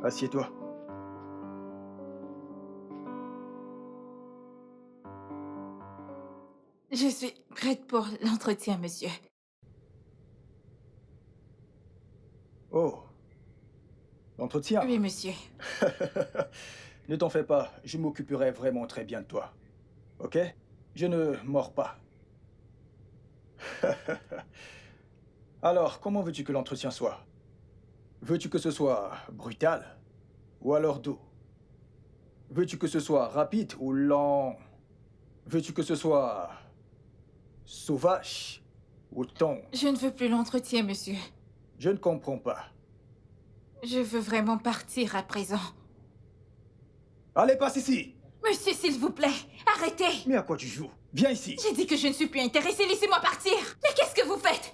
Assieds-toi. Je suis prête pour l'entretien, monsieur. Oh, l'entretien. Oui, monsieur. Ne t'en fais pas, je m'occuperai vraiment très bien de toi. Ok? Je ne mords pas. Alors, comment veux-tu que l'entretien soit? Veux-tu que ce soit brutal? Ou alors doux? Veux-tu que ce soit rapide ou lent? Veux-tu que ce soit sauvage ou tendre? Je ne veux plus l'entretien, monsieur. Je ne comprends pas. Je veux vraiment partir à présent. Allez, passe ici! Monsieur, s'il vous plaît, arrêtez! Mais à quoi tu joues? Viens ici! J'ai dit que je ne suis plus intéressée, laissez-moi partir! Mais qu'est-ce que vous faites?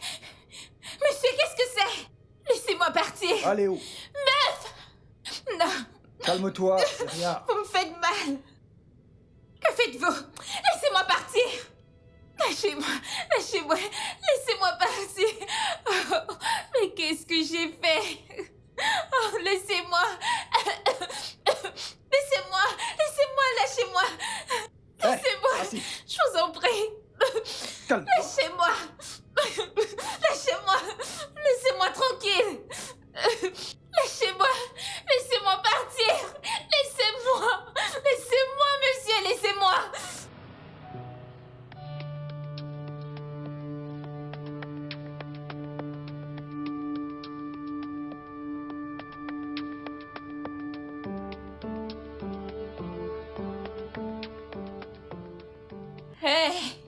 Monsieur, qu'est-ce que c'est? Laissez-moi partir! Allez où? Non, Calme-toi, c'est rien. vous me faites mal! Que faites-vous? Laissez-moi partir! Lâchez-moi, lâchez-moi, laissez-moi partir! Oh, mais qu'est-ce que j'ai fait? Oh, laissez-moi! Laissez-moi! Laissez-moi! Lâchez-moi! Hé, Laissez-moi! assis, Je vous en prie! calme-toi. Lâchez-moi! Lâchez-moi! Laissez-moi tranquille! Lâchez-moi! Laissez-moi partir! Laissez-moi! Laissez-moi, monsieur! Laissez-moi! Hey!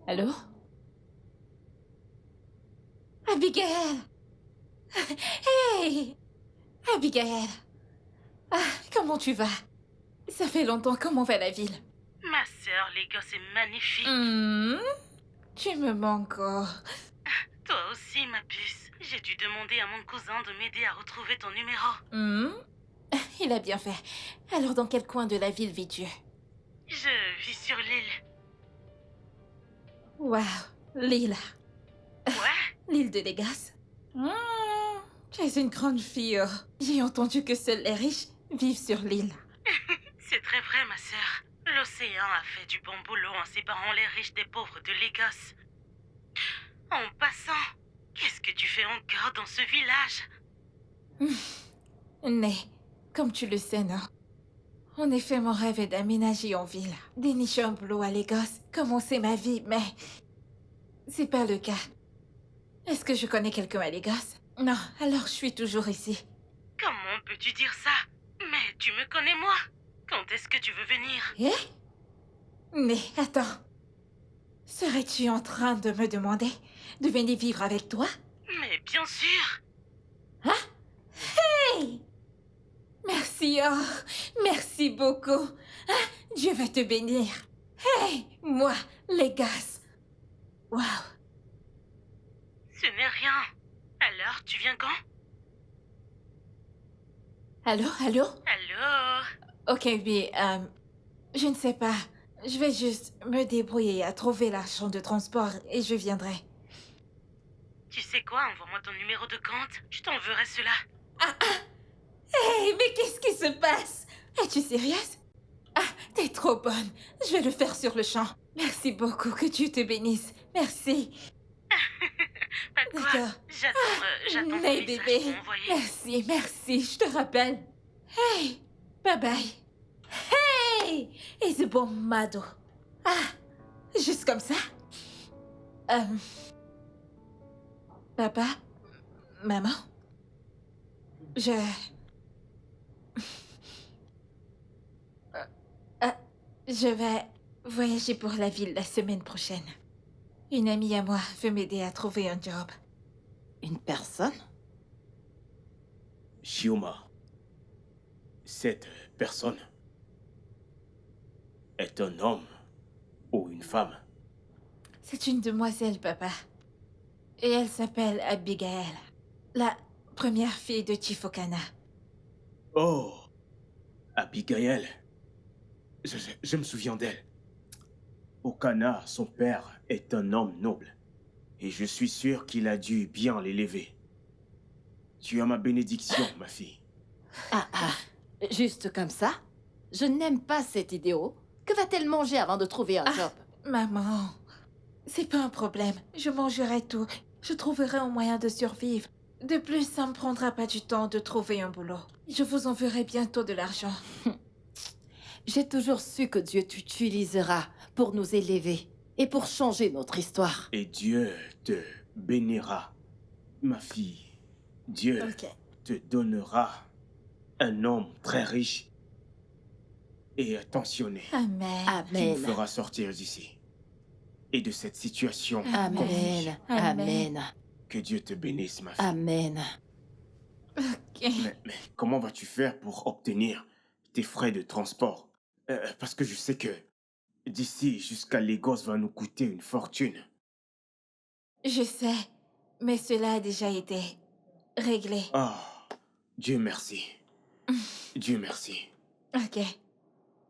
Allô? Abigail! Hey! Abigail! Ah, comment tu vas? Ça fait longtemps, comment va la ville? Ma sœur, les gosses, c'est magnifique. Hmm, tu me manques encore. Toi aussi, ma puce. J'ai dû demander à mon cousin de m'aider à retrouver ton numéro. Hmm, il a bien fait. Alors, dans quel coin de la ville vis-tu? Je vis sur l'île. Waouh, l'île. Quoi? L'île de Légas. Tu es une grande fille. Oh. J'ai entendu que seuls les riches vivent sur l'île. C'est très vrai, ma sœur. L'océan a fait du bon boulot en séparant les riches des pauvres de Lagos. En passant, qu'est-ce que tu fais encore dans ce village? Mais, comme tu le sais, non? En effet, mon rêve est d'aménager en ville, dénicher un boulot à Lagos, commencer ma vie, mais c'est pas le cas. Est-ce que je connais quelqu'un à Lagos? Non, alors je suis toujours ici. Comment peux-tu dire ça? Mais tu me connais, moi. Quand est-ce que tu veux venir? Eh? Mais attends, serais-tu en train de me demander de venir vivre avec toi? Mais bien sûr. Hey! Merci, oh, merci beaucoup. Ah, Dieu va te bénir. Hey, moi, Lagos. Waouh. Ce n'est rien. Alors, tu viens quand? Allô, allô? Allô? Ok, oui, Je ne sais pas. Je vais juste me débrouiller à trouver l'argent de transport et je viendrai. Tu sais quoi, envoie-moi ton numéro de compte. Je t'enverrai cela. Hé, mais qu'est-ce qui se passe? Es-tu sérieuse? Ah, t'es trop bonne. Je vais le faire sur le champ. Merci beaucoup, que Dieu te bénisse. Merci. Pas de quoi. D'accord. J'attends ton Mais message bébé, pour m'envoyer. merci, merci, je te rappelle. Hey, bye bye. Hey, et ce bon mado. Ah, juste comme ça. Euh, Papa, maman, je... Euh, je vais voyager pour la ville la semaine prochaine. Une amie à moi veut m'aider à trouver un job. Une personne? Shioma, cette personne est un homme ou une femme? C'est une demoiselle, papa. Et elle s'appelle Abigail, la première fille de Chifokana. Oh, Abigail. Je me souviens d'elle. Okana, son père, est un homme noble. Et je suis sûr qu'il a dû bien l'élever. Tu as ma bénédiction, ma fille. Juste comme ça? Je n'aime pas cet idéo. Que va-t-elle manger avant de trouver un job? Maman, c'est pas un problème. Je mangerai tout. Je trouverai un moyen de survivre. De plus, ça me prendra pas du temps de trouver un boulot. Je vous enverrai bientôt de l'argent. J'ai toujours su que Dieu t'utilisera pour nous élever et pour changer notre histoire. Et Dieu te bénira, ma fille. Dieu Ok. te donnera un homme très riche et attentionné Amen. qui Amen. nous fera sortir d'ici et de cette situation. Amen. Amen. Que Dieu te bénisse, ma fille. Amen. Ok. Mais comment vas-tu faire pour obtenir tes frais de transport? Parce que je sais que d'ici jusqu'à Lagos va nous coûter une fortune. Je sais, mais cela a déjà été réglé. Ah, Dieu merci. Dieu merci. Ok.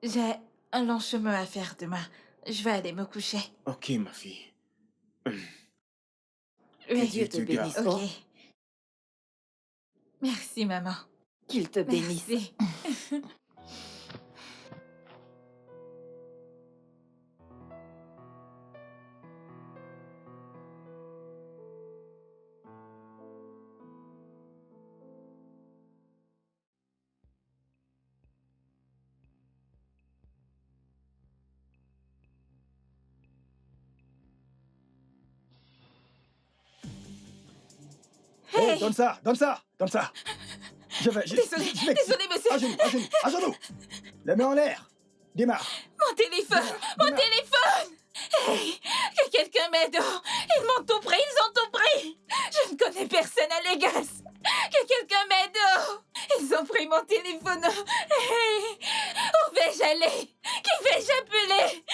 J'ai un long chemin à faire demain. Je vais aller me coucher. Ok, ma fille. Que Oui. Dieu te te garde. bénisse. Ok. Oh, Merci, maman. qu'il te bénisse. Merci. Hé, donne ça, donne ça, donne ça. Désolé, désolé, monsieur. À genoux, à genoux, à genoux. La main en l'air. Démarre. Mon téléphone! Mon Démarre. téléphone! Hey! Que quelqu'un m'aide! Ils m'ont tout pris! Ils ont tout pris! Je ne connais personne à Lagos! Que quelqu'un m'aide! Ils ont pris mon téléphone! Hey! Où vais-je aller? Qui vais-je appeler?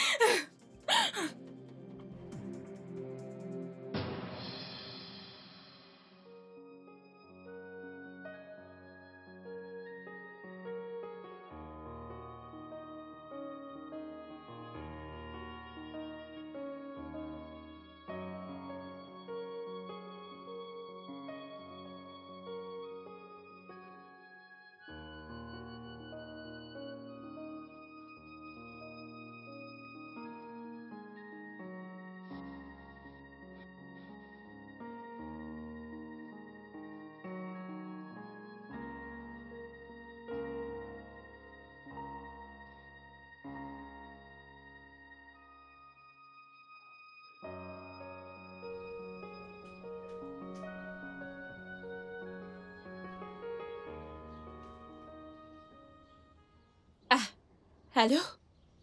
Allô?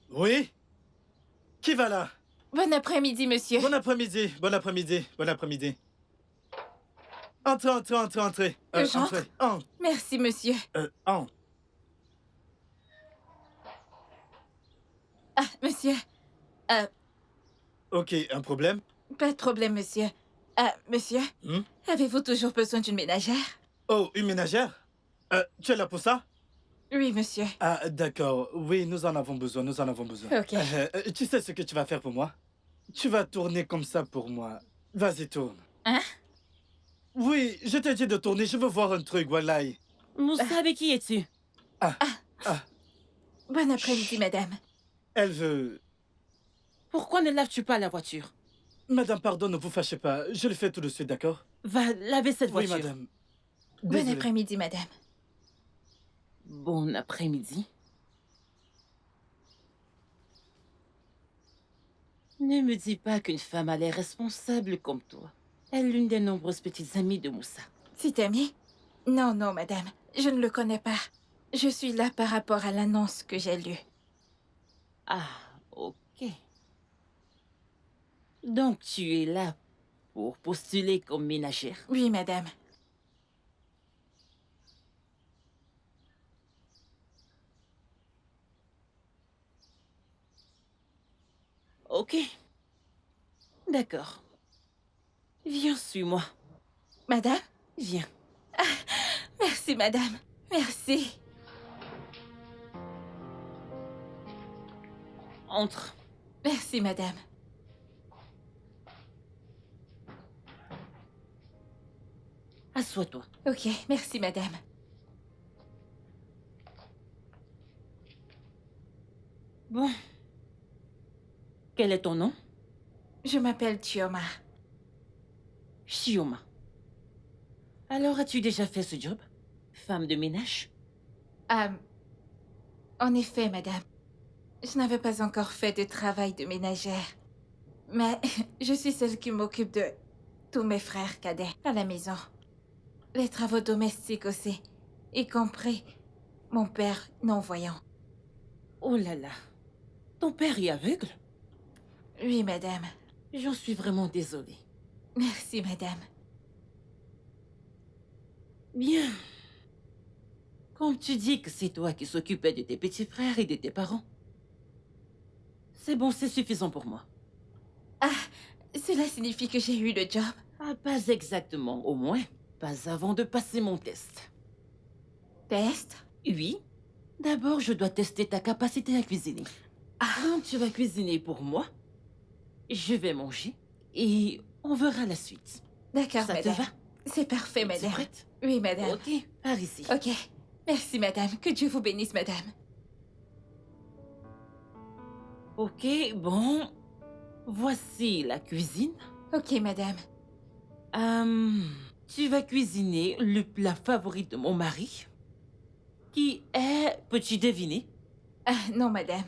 Oui? Qui va là? Bon après-midi, monsieur. Bon après-midi, bon après-midi, bon après-midi. Entrez, entrez, entrez, entrez. J'entre. Entrez. Entre. Merci, monsieur. Entre. Ah, monsieur. Ok, un problème? Pas de problème, monsieur. Ah, monsieur, Hmm? avez-vous toujours besoin d'une ménagère? Oh, une ménagère? Tu es là pour ça? Oui, monsieur. Ah, d'accord. Oui, nous en avons besoin, nous en avons besoin. Ok. Tu sais ce que tu vas faire pour moi? Tu vas tourner comme ça pour moi. Vas-y, tourne. Hein? Oui, je t'ai dit de tourner, je veux voir un truc, voilà. Moussa, avec qui es-tu? Bon après-midi, madame. Elle veut... Pourquoi ne laves-tu pas la voiture? Madame, pardon, ne vous fâchez pas. Je le fais tout de suite, d'accord? Va laver cette Oui, voiture. madame. Bon Désolé. après-midi, madame. Bon après-midi. Ne me dis pas qu'une femme a l'air responsable comme toi est l'une des nombreuses petites amies de Moussa. C'est ami? Non, non, madame. Je ne le connais pas. Je suis là par rapport à l'annonce que j'ai lue. Ah, ok. Donc tu es là pour postuler comme ménagère. Oui, madame. Ok. D'accord. Viens, suis-moi. Madame? Viens. Merci, madame. Merci. Entre. Merci, madame. Assois-toi. Ok, merci, madame. Bon. Quel est ton nom? Je m'appelle Chioma. Chioma. Alors, as-tu déjà fait ce job? Femme de ménage? En effet, madame. Je n'avais pas encore fait de travail de ménagère. Mais je suis celle qui m'occupe de tous mes frères cadets à la maison. Les travaux domestiques aussi, y compris mon père non-voyant. Oh là là. Ton père est aveugle? Oui, madame. J'en suis vraiment désolée. Merci, madame. Bien. Comme tu dis que c'est toi qui s'occupais de tes petits frères et de tes parents. C'est bon, c'est suffisant pour moi. Cela signifie que j'ai eu le job. Ah, pas exactement, au moins. Pas avant de passer mon test. Test? Oui. D'abord, je dois tester ta capacité à cuisiner. Donc, tu vas cuisiner pour moi. Je vais manger. Et on verra la suite. D'accord, Ça te madame. va? C'est parfait, Es-tu madame. prête? Oui, madame. Ok, par ici. Ok. Merci, madame. Que Dieu vous bénisse, madame. Ok, bon. Voici la cuisine. Ok, madame. Tu vas cuisiner le plat favori de mon mari. Qui est... Peux-tu deviner? Non, madame.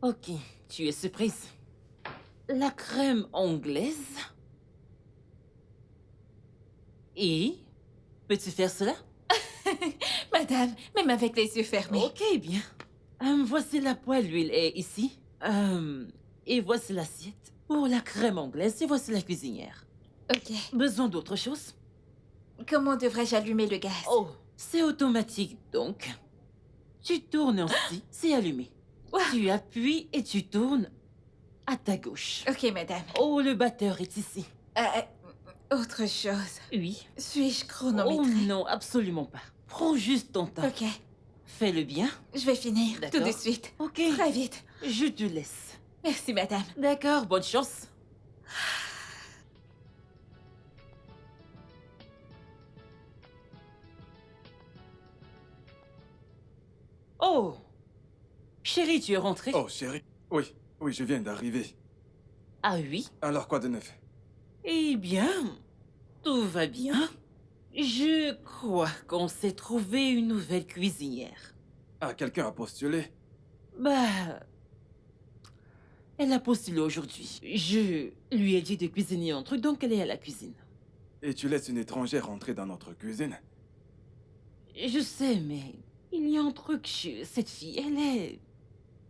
Ok, tu es surprise. La crème anglaise. Et... Peux-tu faire cela? Madame, même avec les yeux fermés. Ok, bien. Voici la poêle, l'huile est ici. Et voici l'assiette pour la crème anglaise et voici la cuisinière. Ok. Besoin d'autre chose? Comment devrais-je allumer le gaz? Oh, c'est automatique donc. Tu tournes ainsi, c'est allumé. Ouah. Tu appuies et tu tournes à ta gauche. Ok, madame. Oh, le batteur est ici. Autre chose. Oui. Suis-je Oh chronométrée? non, absolument pas. Prends juste ton temps. Ok. Fais-le bien. Je vais finir tout D'accord. de suite. Ok. Très vite. Je te laisse. Merci, madame. D'accord, bonne chance. Oh! Chérie, tu es rentrée? Oh, chérie. Oui, oui, je viens d'arriver. Ah oui? Alors, quoi de neuf? Eh bien, tout va bien. Je crois qu'on s'est trouvé une nouvelle cuisinière. Ah, quelqu'un a postulé? Bah... Elle a postulé aujourd'hui. Je lui ai dit de cuisiner un truc, donc elle est à la cuisine. Et tu laisses une étrangère entrer dans notre cuisine? Je sais, mais il y a un truc chez cette fille. Elle est...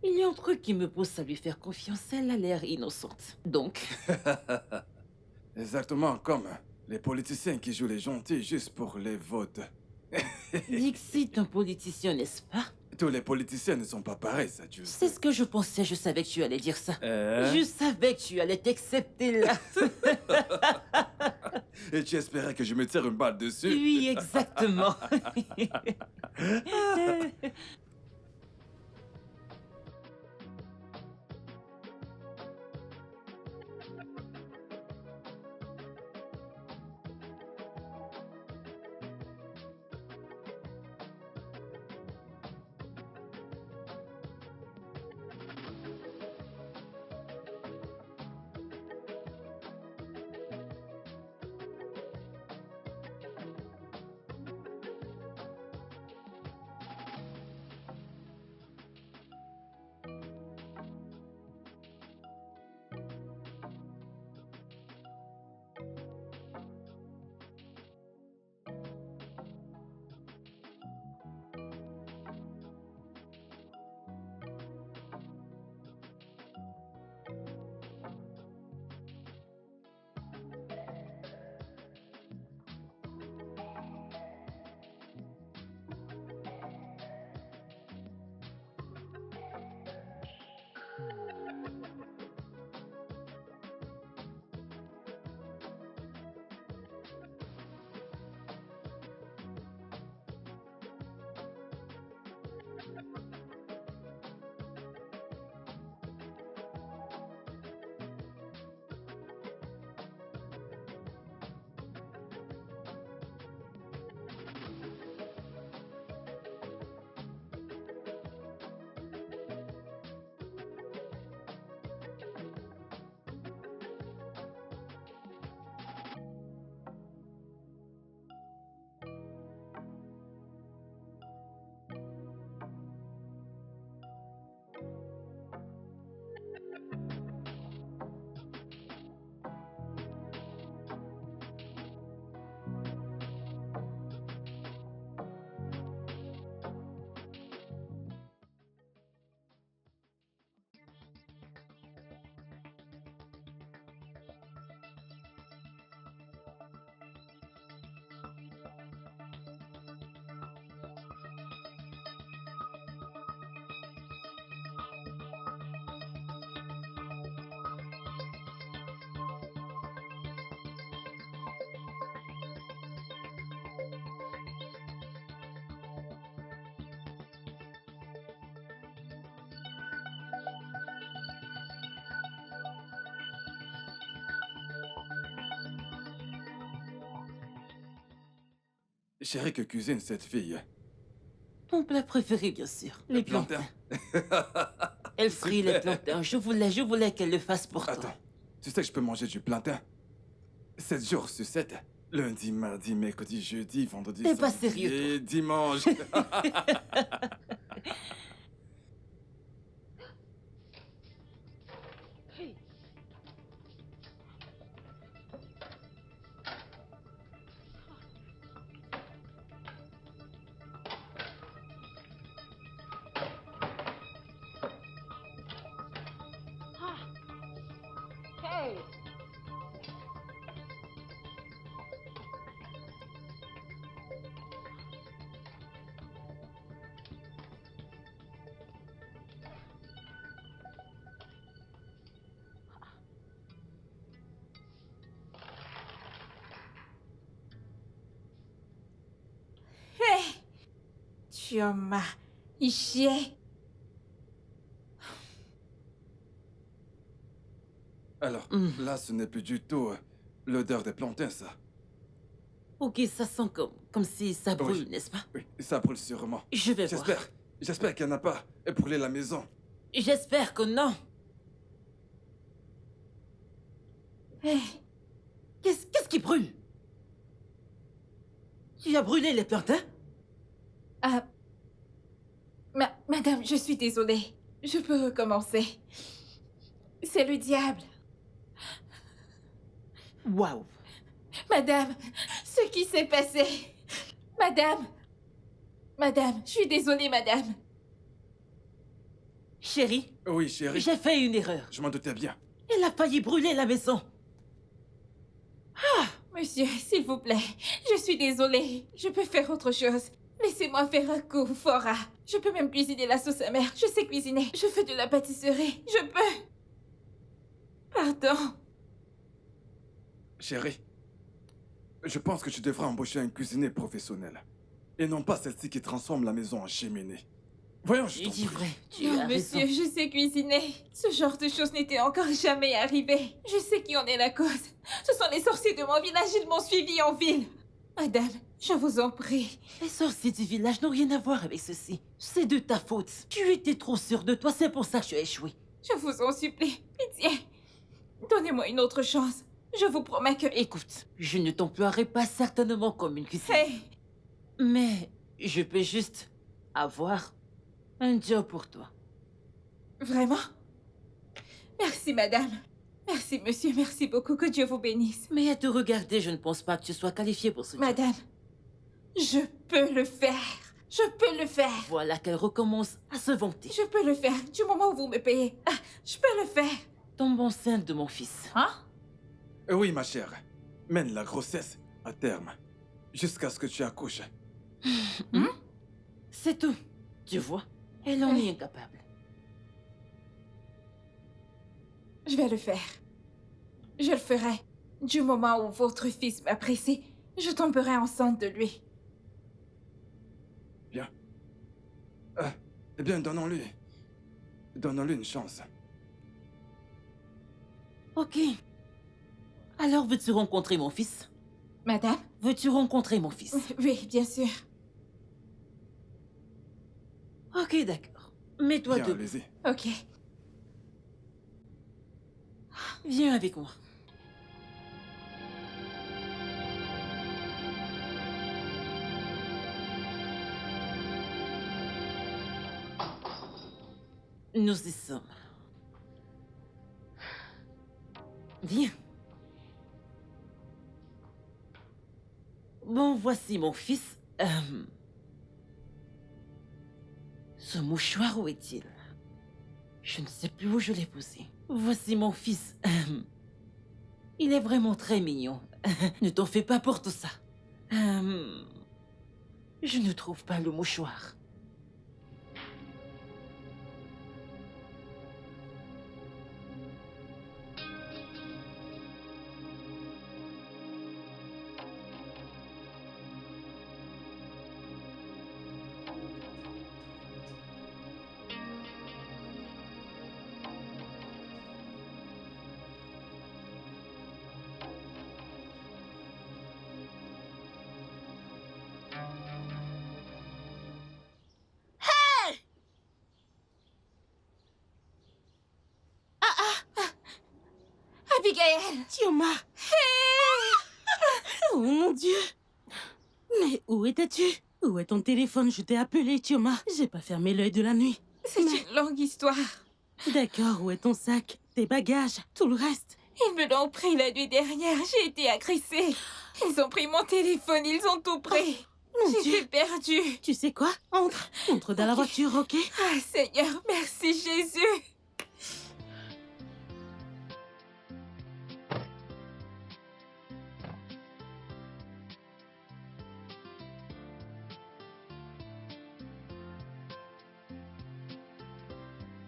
Il y a un truc qui me pousse à lui faire confiance. Elle a l'air innocente. Donc, Exactement comme les politiciens qui jouent les gentils juste pour les votes. Dixit, un politicien, n'est-ce pas? Tous les politiciens ne sont pas pareils, ça, tu le C'est sais. ce que je pensais. Je savais que tu allais dire ça. Je savais que tu allais t'accepter là. Et tu espérais que je me tire une balle dessus? Oui, exactement. Chérie, que cuisine cette fille? Mon plat préféré, bien sûr. Les plantains. Elle frit les Super. plantains. Je voulais qu'elle le fasse pour toi. Attends, tu sais que je peux manger du plantain 7 jours sur 7. Lundi, mardi, mercredi, jeudi, vendredi, T'es pas samedi sérieux, et dimanche. Chioma, Ishie. Alors, là, ce n'est plus du tout l'odeur des plantains, ça. Ok, ça sent comme si ça brûle, Oui. n'est-ce pas? Oui, ça brûle sûrement. Je vais voir. J'espère qu'elle n'a pas brûlé la maison. J'espère que non. Hey, Qu'est-ce qui brûle? Tu as brûlé les plantains? ah, madame, je suis désolée. Je peux recommencer. C'est le diable. Waouh. Madame, ce qui s'est passé. Madame, je suis désolée, madame. Chérie, Oui, chérie, j'ai fait une erreur. je m'en doutais bien. Elle a failli brûler la maison. Monsieur, s'il vous plaît, je suis désolée. Je peux faire autre chose. Laissez-moi faire un coup, Fora. Je peux même cuisiner la sauce amère. Je sais cuisiner. Je fais de la pâtisserie. Je peux. Pardon. Chérie, Je pense que tu devrais embaucher un cuisinier professionnel. Et non pas celle-ci qui transforme la maison en cheminée. Voyons, je Il t'en dit prie. vrai, tu Non, as raison. monsieur, je sais cuisiner. Ce genre de choses n'était encore jamais arrivé. Je sais qui en est la cause. Ce sont les sorciers de mon village, ils m'ont suivi en ville. Madame, je vous en prie. Les sorciers du village n'ont rien à voir avec ceci. C'est de ta faute. Tu étais trop sûre de toi, c'est pour ça que tu as échoué. Je vous en supplie, pitié. Donnez-moi une autre chance. Je vous promets que... Écoute, je ne t'emploierai pas certainement comme une cuisinière. Hey, Mais je peux juste avoir un job pour toi. vraiment? Merci, madame. Merci, monsieur. Merci beaucoup. Que Dieu vous bénisse. Mais à te regarder, je ne pense pas que tu sois qualifiée pour ce job. Madame, je peux le faire. Je peux le faire. Voilà qu'elle recommence à se vanter. Je peux le faire. Du moment où vous me payez. Ah, je peux le faire. Tombe enceinte de mon fils. Hein? Oui, ma chère. Mène la grossesse à terme. Jusqu'à ce que tu accouches. C'est tout. Tu vois, elle en est incapable. Je vais le faire. Je le ferai. Du moment où votre fils m'apprécie, je tomberai enceinte de lui. Bien. Eh bien, donnons-lui. Donnons-lui une chance. Ok. Alors, veux-tu rencontrer mon fils? Madame? Veux-tu rencontrer mon fils? Oui, bien sûr. Ok, d'accord. Mets-toi Bien, debout. allez-y. Ok. Viens avec moi. Nous y sommes. Viens. Bon, voici mon fils. Ce mouchoir, où est-il? Je ne sais plus où je l'ai posé. Voici mon fils. Il est vraiment très mignon. Ne t'en fais pas pour tout ça. Je ne trouve pas le mouchoir. Abigail! Tioma! Oh mon Dieu! Mais où étais-tu? Où est ton téléphone? Je t'ai appelé, Tioma. J'ai pas fermé l'œil de la nuit. C'est une longue histoire. D'accord, où est ton sac? Tes bagages? Tout le reste? Ils me l'ont pris la nuit dernière. J'ai été agressée. Ils ont pris mon téléphone. Ils ont tout pris. Mon Dieu! J'étais perdue. Tu sais quoi? Entre dans la voiture, ok? Ah, Seigneur, merci Jésus.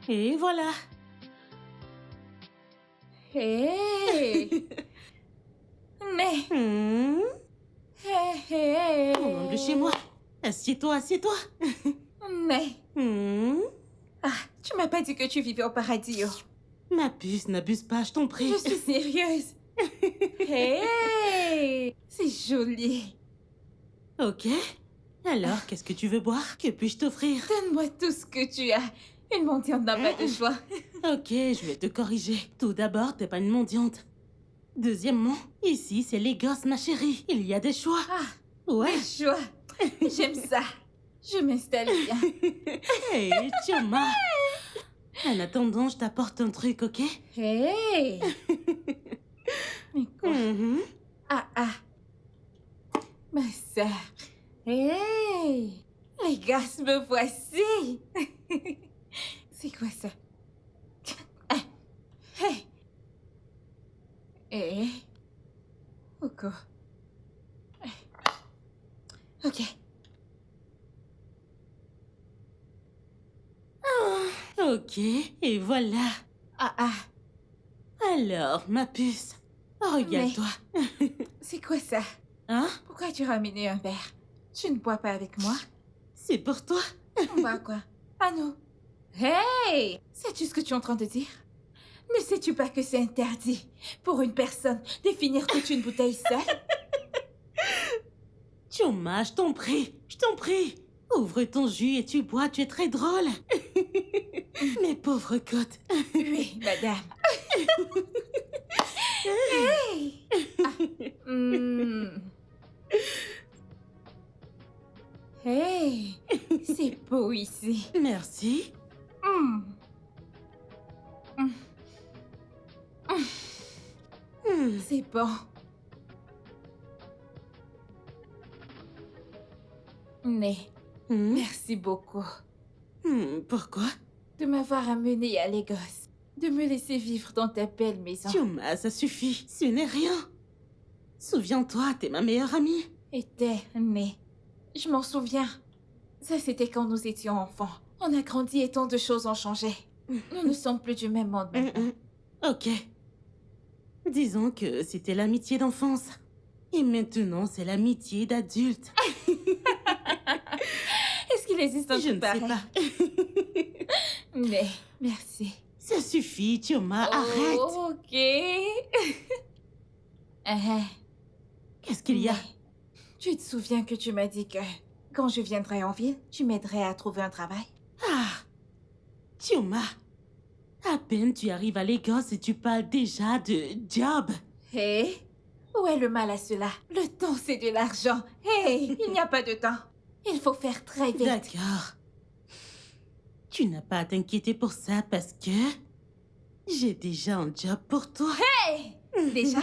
Et voilà. Hey! Mais... Hey, hey. On entre chez moi. Assieds-toi, assieds-toi. Mais... Hmm. Ah, tu m'as pas dit que tu vivais au paradis, oh. Ma puce, n'abuse pas, je t'en prie. Je suis sérieuse. Hey! C'est joli. Ok. Alors, qu'est-ce que tu veux boire? Que puis-je t'offrir? Donne-moi tout ce que tu as. Une mendiante n'a pas de choix. Ok, je vais te corriger. Tout d'abord, t'es pas une mendiante. Deuxièmement, ici, c'est les gosses, ma chérie. Il y a des choix. Ah, Ouais. des choix. J'aime ça. Je m'installe bien. Hey, Tioma. En attendant, je t'apporte un truc, ok? Hey! Mais quoi? Mhm. Ah, ah. Ma sœur. Hey! Les gosses, me voici! C'est quoi ça? Ah. Hey! Hey! Encore. Ok. Ok, et voilà. Ah, ah. Alors, ma puce, regarde-toi. C'est quoi ça? Hein? Pourquoi as-tu ramené un verre? Tu ne bois pas avec moi? C'est pour toi. On boit quoi? À nous. Hey! Sais-tu ce que tu es en train de dire? Ne sais-tu pas que c'est interdit pour une personne de finir toute une bouteille seule? Chioma, je t'en prie. Je t'en prie. Ouvre ton jus et tu bois, tu es très drôle. Mes pauvres côtes. Oui, madame. Hey! Ah. Hey! C'est beau ici. Merci. Mm. C'est bon. Mais merci beaucoup Pourquoi? de m'avoir amené à Lagos, de me laisser vivre dans ta belle maison. Chioma, ça suffit. Ce n'est rien. Souviens-toi, t'es ma meilleure amie. Et t'es né. Je m'en souviens. Ça, c'était quand nous étions enfants. On a grandi et tant de choses ont changé. Nous ne sommes plus du même monde maintenant. Ok. Disons que c'était l'amitié d'enfance. Et maintenant, c'est l'amitié d'adulte. Est-ce qu'il existe un Je truc ne sais pareil? pas. Mais merci. Ça suffit, Chioma, arrête. Ok. Qu'est-ce qu'il y a? Mais tu te souviens que tu m'as dit que quand je viendrai en ville, tu m'aiderais à trouver un travail? Ah, Chioma, à peine tu arrives à Lagos et tu parles déjà de job. Hé, où est le mal à cela? Le temps, c'est de l'argent. Hé, il n'y a pas de temps. Il faut faire très vite. D'accord. Tu n'as pas à t'inquiéter pour ça parce que j'ai déjà un job pour toi. Hé, déjà?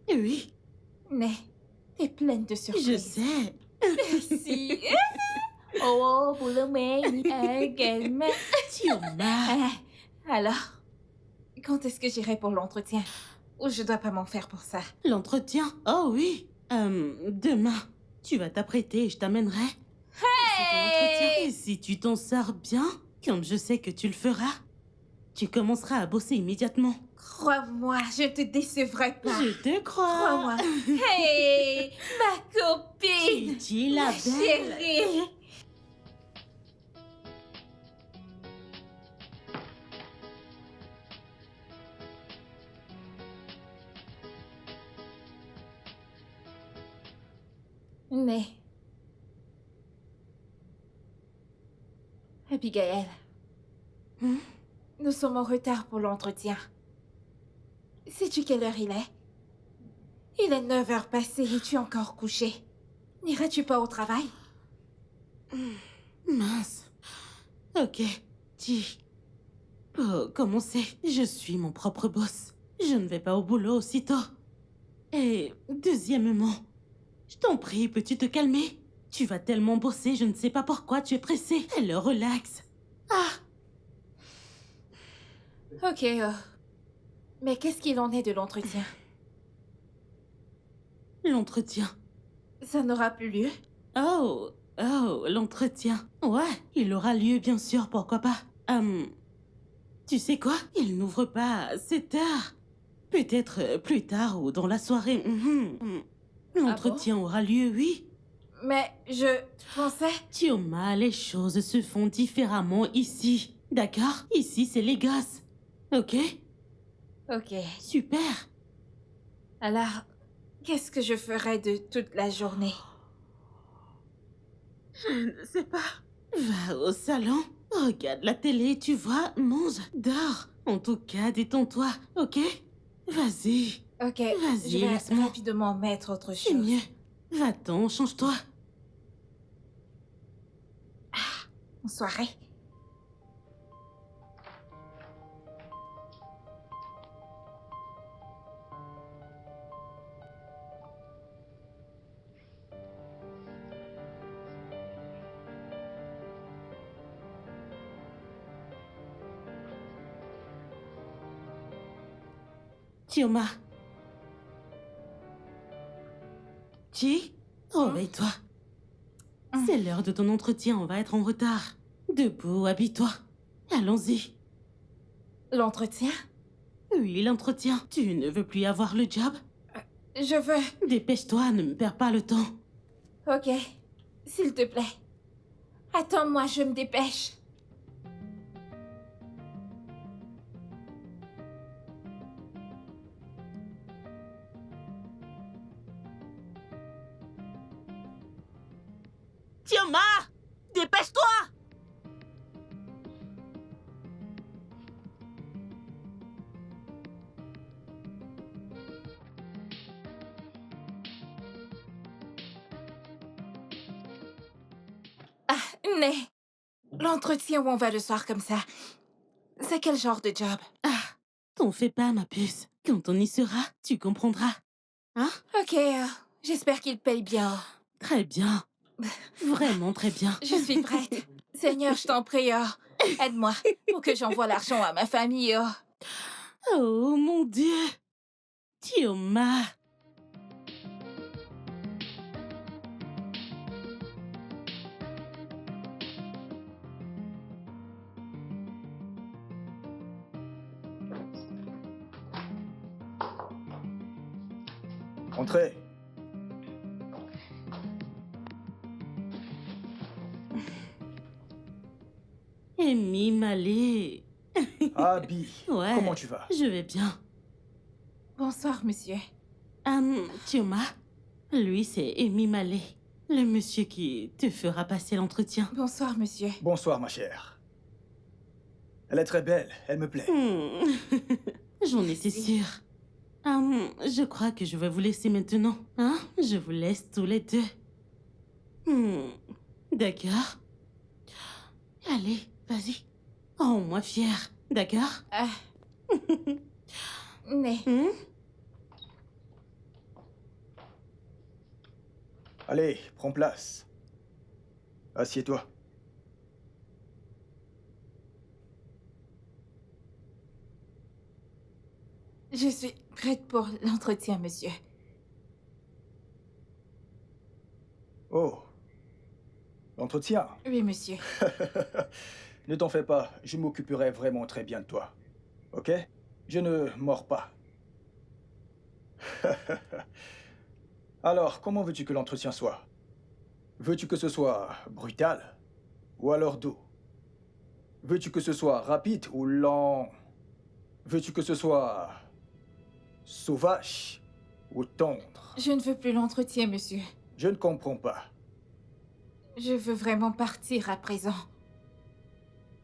Oui, Mais t'es pleine de surprises. je sais. Merci. Oh, vous l'aimez également. Chioma. Alors, quand est-ce que j'irai pour l'entretien? Ou je dois pas m'en faire pour ça? L'entretien? Oh oui. Demain, tu vas t'apprêter et je t'amènerai. C'est ton entretien. Et si tu t'en sors bien, comme je sais que tu le feras, tu commenceras à bosser immédiatement. Crois-moi, je ne te décevrai pas. Je te crois. Crois-moi. Hey, ma copine. Gigi, la Ma belle. chérie. Mais... Abigail, nous sommes en retard pour l'entretien. Sais-tu quelle heure il est? Il est 9 heures passées et tu es encore couché. N'iras-tu pas au travail? Mince. Ok, dis. Pour commencer, je suis mon propre boss. Je ne vais pas au boulot aussitôt. Et deuxièmement, je t'en prie, peux-tu te calmer? Tu vas tellement bosser, je ne sais pas pourquoi tu es pressé. Alors relax. Ah, Ok, mais qu'est-ce qu'il en est de l'entretien? l'entretien. Ça n'aura plus lieu? Oh, l'entretien. Ouais, il aura lieu, bien sûr, pourquoi pas. Tu sais quoi? Il n'ouvre pas à 7 heures. Peut-être plus tard ou dans la soirée. L'entretien aura lieu, oui. Mais je pensais... Chioma, les choses se font différemment ici. D'accord? Ici, c'est Lagos. Ok? Ok. Super. Alors, qu'est-ce que je ferai de toute la journée? Je ne sais pas. Va au salon. Regarde la télé, tu vois. Mange. Dors. En tout cas, détends-toi. Ok? Vas-y. Ok, Vas-y, je vais laisse-moi. rapidement mettre autre C'est chose. mieux. Va-t'en, change-toi. En soirée. Chioma. Chi, réveille-toi. C'est l'heure de ton entretien, on va être en retard. Debout, habille-toi. Allons-y. L'entretien? Oui, l'entretien. Tu ne veux plus avoir le job? Je veux... Dépêche-toi, ne me perds pas le temps. Ok. S'il te plaît. Attends-moi, je me dépêche. Tioma! Dépêche-toi! Né. L'entretien où on va le soir comme ça, c'est quel genre de job? T'en fais pas, ma puce. Quand on y sera, tu comprendras. Hein? Ok, j'espère qu'il paye bien. Très bien. Vraiment très bien. Je suis prête. Seigneur, je t'en prie, aide-moi pour que j'envoie l'argent à ma famille. Oh, mon Dieu! Tioma! Entrez. Amy Malé. Abby, Ouais. comment tu vas? Je vais bien. Bonsoir, monsieur. Tioma, lui, c'est Amy Malé. Le monsieur qui te fera passer l'entretien. Bonsoir, monsieur. Bonsoir, ma chère. Elle est très belle, elle me plaît. J'en étais sûre. Je crois que je vais vous laisser maintenant. Hein? Je vous laisse tous les deux. D'accord. Allez, vas-y. Rends-moi fière. D'accord? Né. Allez, prends place. Assieds-toi. Je suis prête pour l'entretien, monsieur. Oh. L'entretien. Oui, monsieur. Ne t'en fais pas, je m'occuperai vraiment très bien de toi. Ok? Je ne mords pas. Alors, comment veux-tu que l'entretien soit? Veux-tu que ce soit brutal? Ou alors doux? Veux-tu que ce soit rapide ou lent? Veux-tu que ce soit sauvage ou tendre? Je ne veux plus l'entretien, monsieur. Je ne comprends pas. Je veux vraiment partir à présent.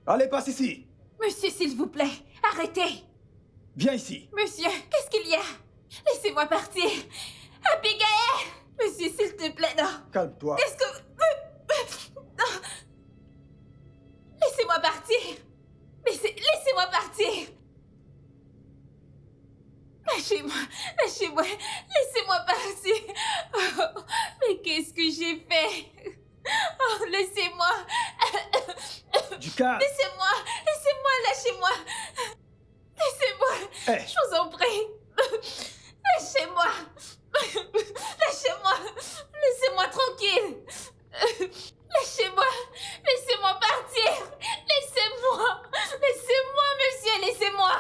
Allez, passe ici! Monsieur, s'il vous plaît, arrêtez! Viens ici! Monsieur, qu'est-ce qu'il y a? Laissez-moi partir! Abigail! Monsieur, s'il te plaît, non! Calme-toi. Qu'est-ce que... Non. Laissez-moi partir! Laissez-moi partir! Lâchez-moi! Lâchez-moi! Laissez-moi partir! Oh, mais qu'est-ce que j'ai fait? Oh, laissez-moi! Du calme! Laissez-moi! Laissez-moi! Lâchez-moi! Laissez-moi! Hé! Je vous en prie! Lâchez-moi! Lâchez-moi! Laissez-moi tranquille! Lâchez-moi! Laissez-moi partir! Laissez-moi! Laissez-moi, monsieur! Laissez-moi!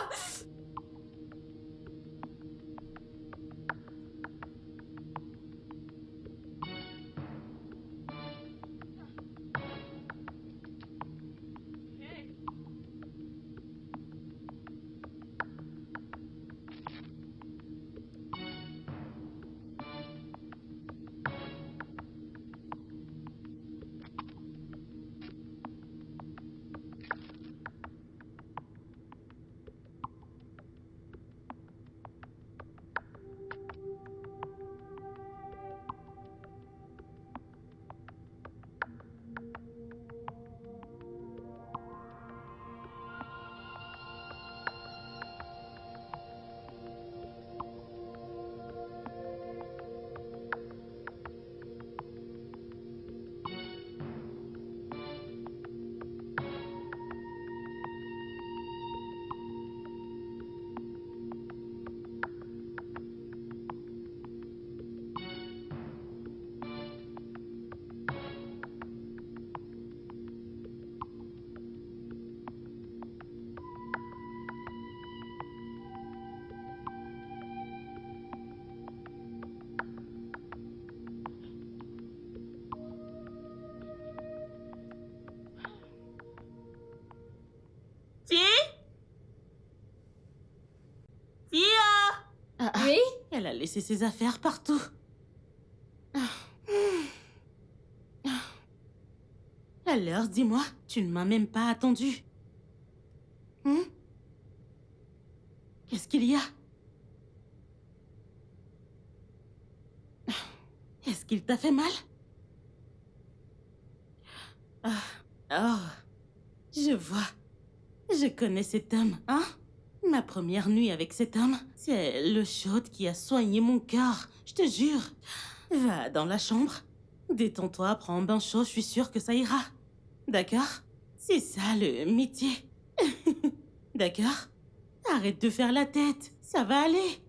laissé ses affaires partout. Alors, dis-moi, tu ne m'as même pas attendu. Qu'est-ce qu'il y a? Est-ce qu'il t'a fait mal? Oh, je vois. Je connais cet homme, hein? Ma première nuit avec cet homme, c'est l'eau chaude qui a soigné mon cœur, je te jure. Va dans la chambre, détends-toi, prends un bain chaud, je suis sûre que ça ira. D'accord? C'est ça le métier. D'accord? Arrête de faire la tête, ça va aller.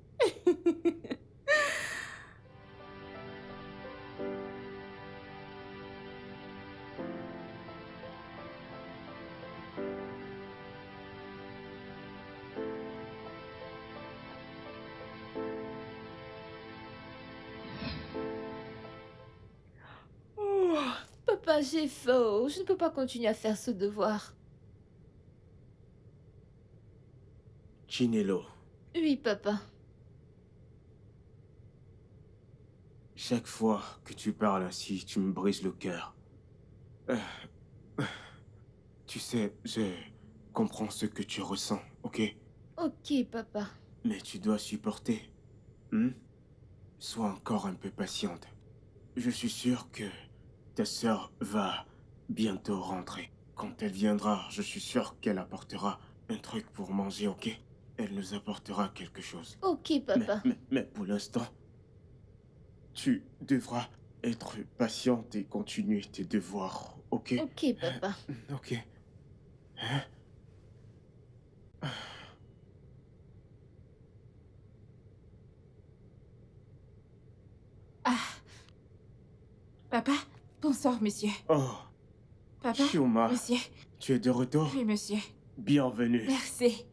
Papa, j'ai faim. Je ne peux pas continuer à faire ce devoir. Chinelo, Oui, papa. chaque fois que tu parles ainsi, tu me brises le cœur. Tu sais, je comprends ce que tu ressens, ok? Ok, papa. Mais tu dois supporter. Sois encore un peu patiente. Je suis sûr que ta sœur va bientôt rentrer. Quand elle viendra, je suis sûr qu'elle apportera un truc pour manger, ok? Elle nous apportera quelque chose. Ok, papa. Mais pour l'instant, tu devras être patiente et continuer tes devoirs, ok? Ok, papa. Ok. Hein? Papa? Bonsoir, monsieur. Oh, Papa? Chioma, Monsieur? tu es de retour? Oui, monsieur. Bienvenue. Merci.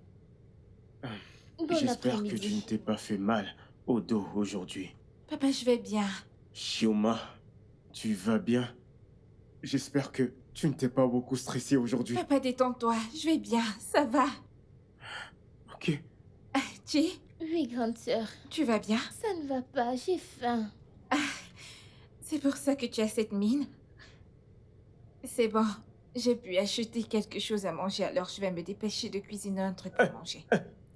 Bon J'espère que après-midi. tu ne t'es pas fait mal au dos aujourd'hui. Papa, je vais bien. Chioma, tu vas bien? J'espère que tu ne t'es pas beaucoup stressé aujourd'hui. Papa, détends-toi. Je vais bien. Ça va. Ok. Chi, Oui, grande sœur. tu vas bien? Ça ne va pas, j'ai faim. C'est pour ça que tu as cette mine? C'est bon. J'ai pu acheter quelque chose à manger, alors je vais me dépêcher de cuisiner un truc pour manger.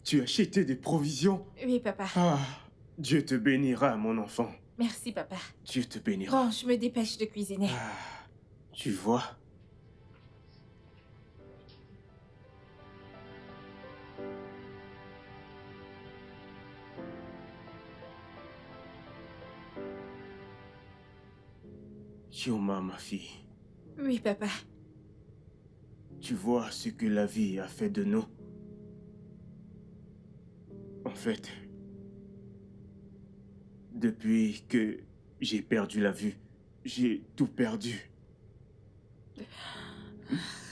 Tu as acheté des provisions? Oui, papa. Ah, Dieu te bénira, mon enfant. Merci, papa. Dieu te bénira. Bon, je me dépêche de cuisiner. Ah, tu vois? Chioma, ma fille, Oui, papa. tu vois ce que la vie a fait de nous? En fait, depuis que j'ai perdu la vue, j'ai tout perdu.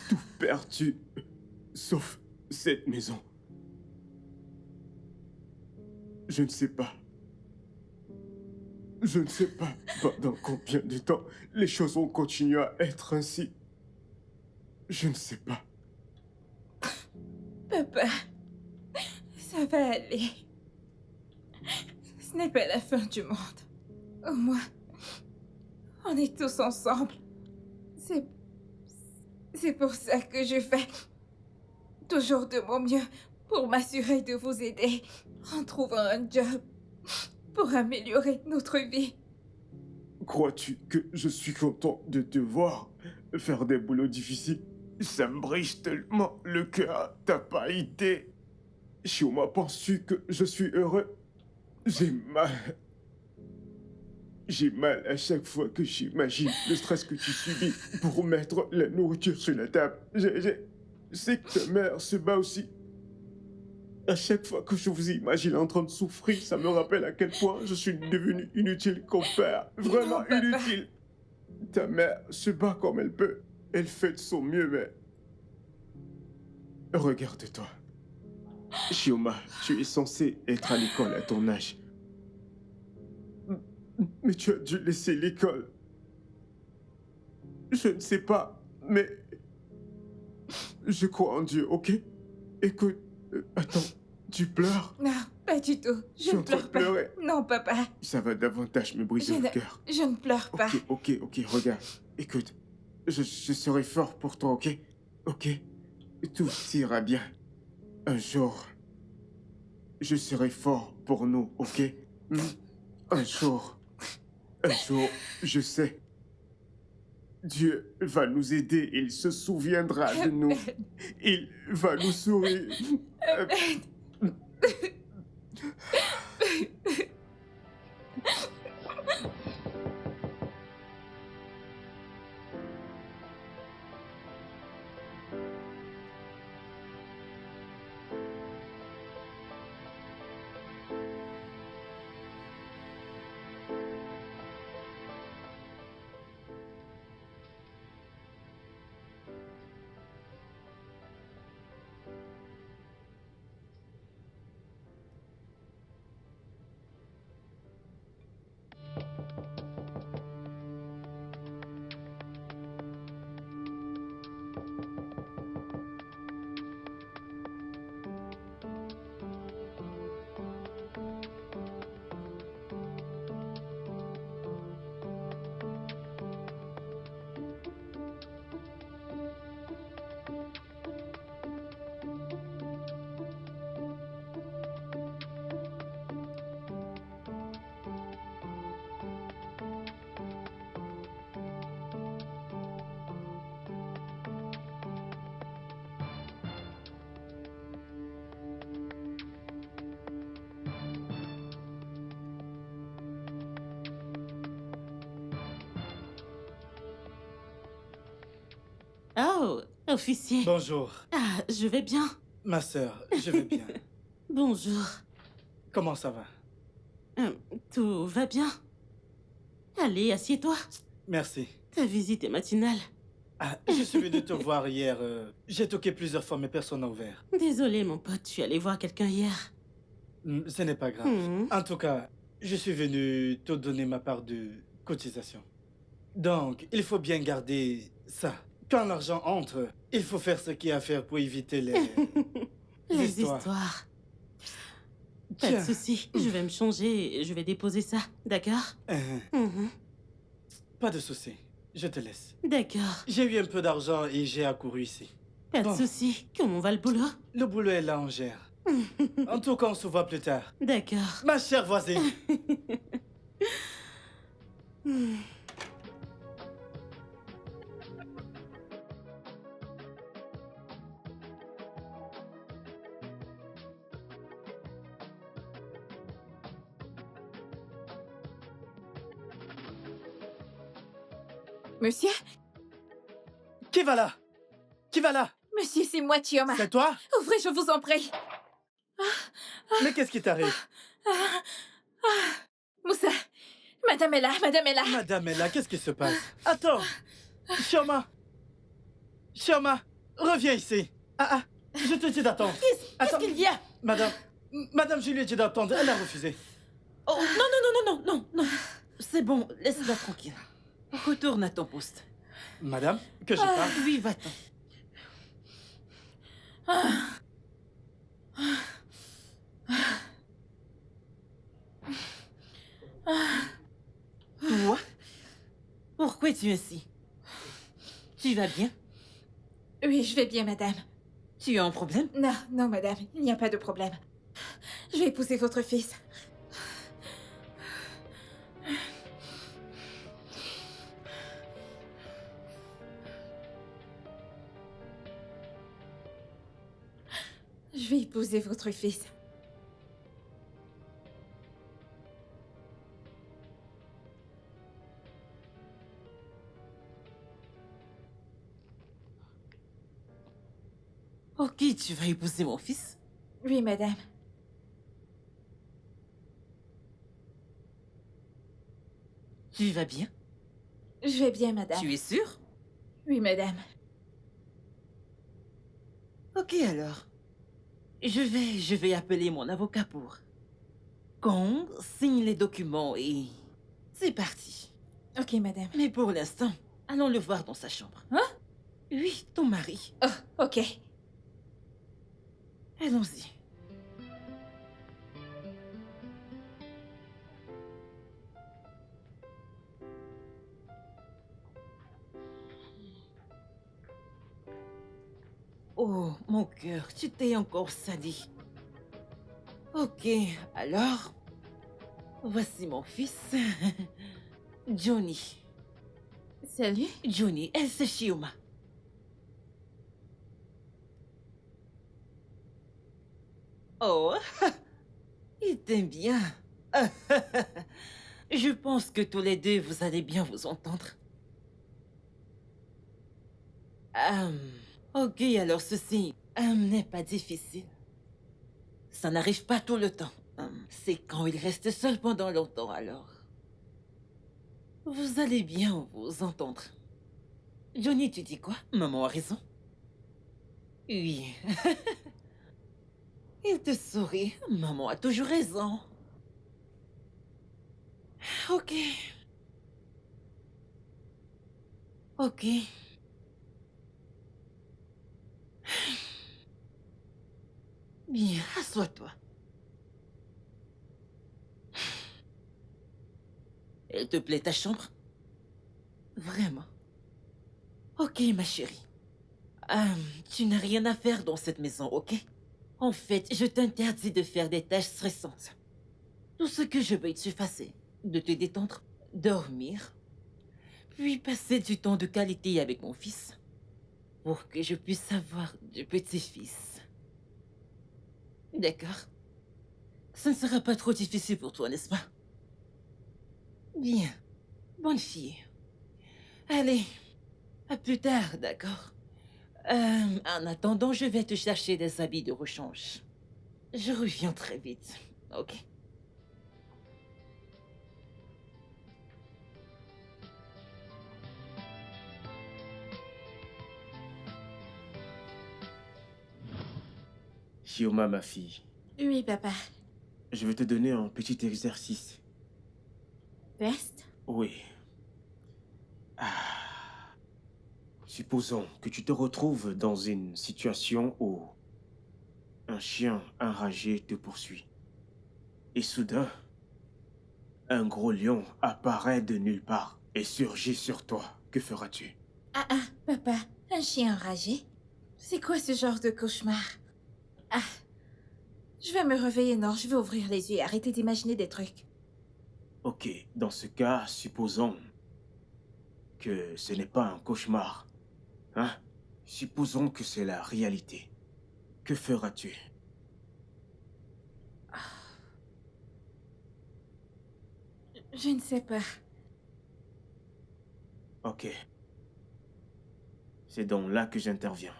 Tout perdu, sauf cette maison. Je ne sais pas. Je ne sais pas pendant combien de temps les choses vont continuer à être ainsi. Je ne sais pas. Papa, ça va aller. Ce n'est pas la fin du monde. Au moins, on est tous ensemble. C'est pour ça que je fais toujours de mon mieux pour m'assurer de vous aider en trouvant un job pour améliorer notre vie. Crois-tu que je suis content de te voir faire des boulots difficiles? Ça me brise tellement le cœur, t'as pas idée. Chioma, penses-tu que je suis heureux? J'ai mal. J'ai mal à chaque fois que j'imagine le stress que tu subis pour mettre la nourriture sur la table. Je sais que ta mère se bat aussi. À chaque fois que je vous imagine en train de souffrir, ça me rappelle à quel point je suis devenu inutile comme père. Vraiment Non, papa. inutile. Ta mère se bat comme elle peut. Elle fait de son mieux, mais... Regarde-toi. Chioma, tu es censée être à l'école à ton âge. Mais tu as dû laisser l'école. Je ne sais pas, mais... Je crois en Dieu, ok? Écoute, attends, Tu pleures? Non, pas du tout. Je Je suis ne en train de pleure pas. pleurer. Non, papa. Ça va davantage me briser Je le ne- cœur. Je ne pleure pas. Ok, regarde. Écoute, je serai fort pour toi, ok? Ok? Tout ira bien. Un jour, je serai fort pour nous, ok? Un jour, je sais. Dieu va nous aider, il se souviendra de nous. Il va nous sourire. Oh, officier. Bonjour. Ah, je vais bien. Ma sœur, je vais bien. Bonjour. Comment ça va? Tout va bien? Allez, assieds-toi. Merci. Ta visite est matinale. Ah, je suis venu te voir hier. J'ai toqué plusieurs fois, mais personne n'a ouvert. Désolé, mon pote, je suis allé voir quelqu'un hier. Ce n'est pas grave. En tout cas, je suis venu te donner ma part de cotisation. Donc, il faut bien garder ça. Quand l'argent entre, il faut faire ce qu'il y a à faire pour éviter les... Les histoires. Pas de Tiens. souci. Je vais me changer et je vais déposer ça. D'accord? Pas de souci. Je te laisse. D'accord. J'ai eu un peu d'argent et j'ai accouru ici. Pas Bon. de souci. Comment va le boulot? Le boulot est là, on gère. En tout cas, on se voit plus tard. D'accord. Ma chère voisine. Monsieur? Qui va là? Qui va là? Monsieur, c'est moi, Chioma. C'est toi? Ouvrez, je vous en prie. Mais qu'est-ce qui t'arrive? Moussa, madame est là, madame est là. Madame est là, qu'est-ce qui se passe? Attends! Chioma! Chioma! Reviens ici! Je te dis d'attendre. Qu'est-ce qu'il y a? Madame, je lui ai dit d'attendre, elle a refusé. Oh, non. C'est bon, laisse-la tranquille. Retourne à ton poste. Madame, que je parle? Oui, va-t'en. Toi? Pourquoi es-tu ainsi? Tu vas bien? Oui, je vais bien, madame. Tu as un problème? Non, madame, il n'y a pas de problème. Je vais épouser votre fils. Je vais épouser votre fils. Ok, tu vas épouser mon fils? Oui, madame. Tu vas bien? Je vais bien, madame. Tu es sûre? Oui, madame. Ok alors. Je vais appeler mon avocat pour... Kong signe les documents et... C'est parti. Ok, madame. Mais pour l'instant, allons le voir dans sa chambre. Hein? Oui, ton mari. Oh, ok. Allons-y. Oh, mon cœur, tu t'es encore sali. Ok, alors, voici mon fils, Johnny. Salut. Johnny, elle c'est Shioma. Oh, il t'aime bien. Je pense que tous les deux, vous allez bien vous entendre. Ok, alors ceci n'est pas difficile. Ça n'arrive pas tout le temps. C'est quand il reste seul pendant longtemps, alors. Vous allez bien vous entendre. Johnny, tu dis quoi? Maman a raison. Oui. Il te sourit. Maman a toujours raison. Ok. Ok. Bien, assois-toi. Elle te plaît ta chambre? Vraiment? Ok, ma chérie. Tu n'as rien à faire dans cette maison, ok? En fait, je t'interdis de faire des tâches stressantes. Tout ce que je veux, tu fasses, c'est de te détendre, dormir, puis passer du temps de qualité avec mon fils, pour que je puisse avoir de petits-fils. D'accord? Ça ne sera pas trop difficile pour toi, n'est-ce pas? Bien. Bonne fille. Allez, à plus tard, d'accord? En attendant, je vais te chercher des habits de rechange. Je reviens très vite, ok? Shioma, ma fille, Oui, papa. je vais te donner un petit exercice. Test? Oui. Supposons que tu te retrouves dans une situation où un chien enragé te poursuit. Et soudain, un gros lion apparaît de nulle part et surgit sur toi. Que feras-tu? Ah, papa, un chien enragé? C'est quoi ce genre de cauchemar? Ah, je vais me réveiller, non, je vais ouvrir les yeux et arrêter d'imaginer des trucs. Ok, dans ce cas, supposons que ce n'est pas un cauchemar. Hein? Supposons que c'est la réalité. Que feras-tu? Je ne sais pas. Ok. C'est donc là que j'interviens.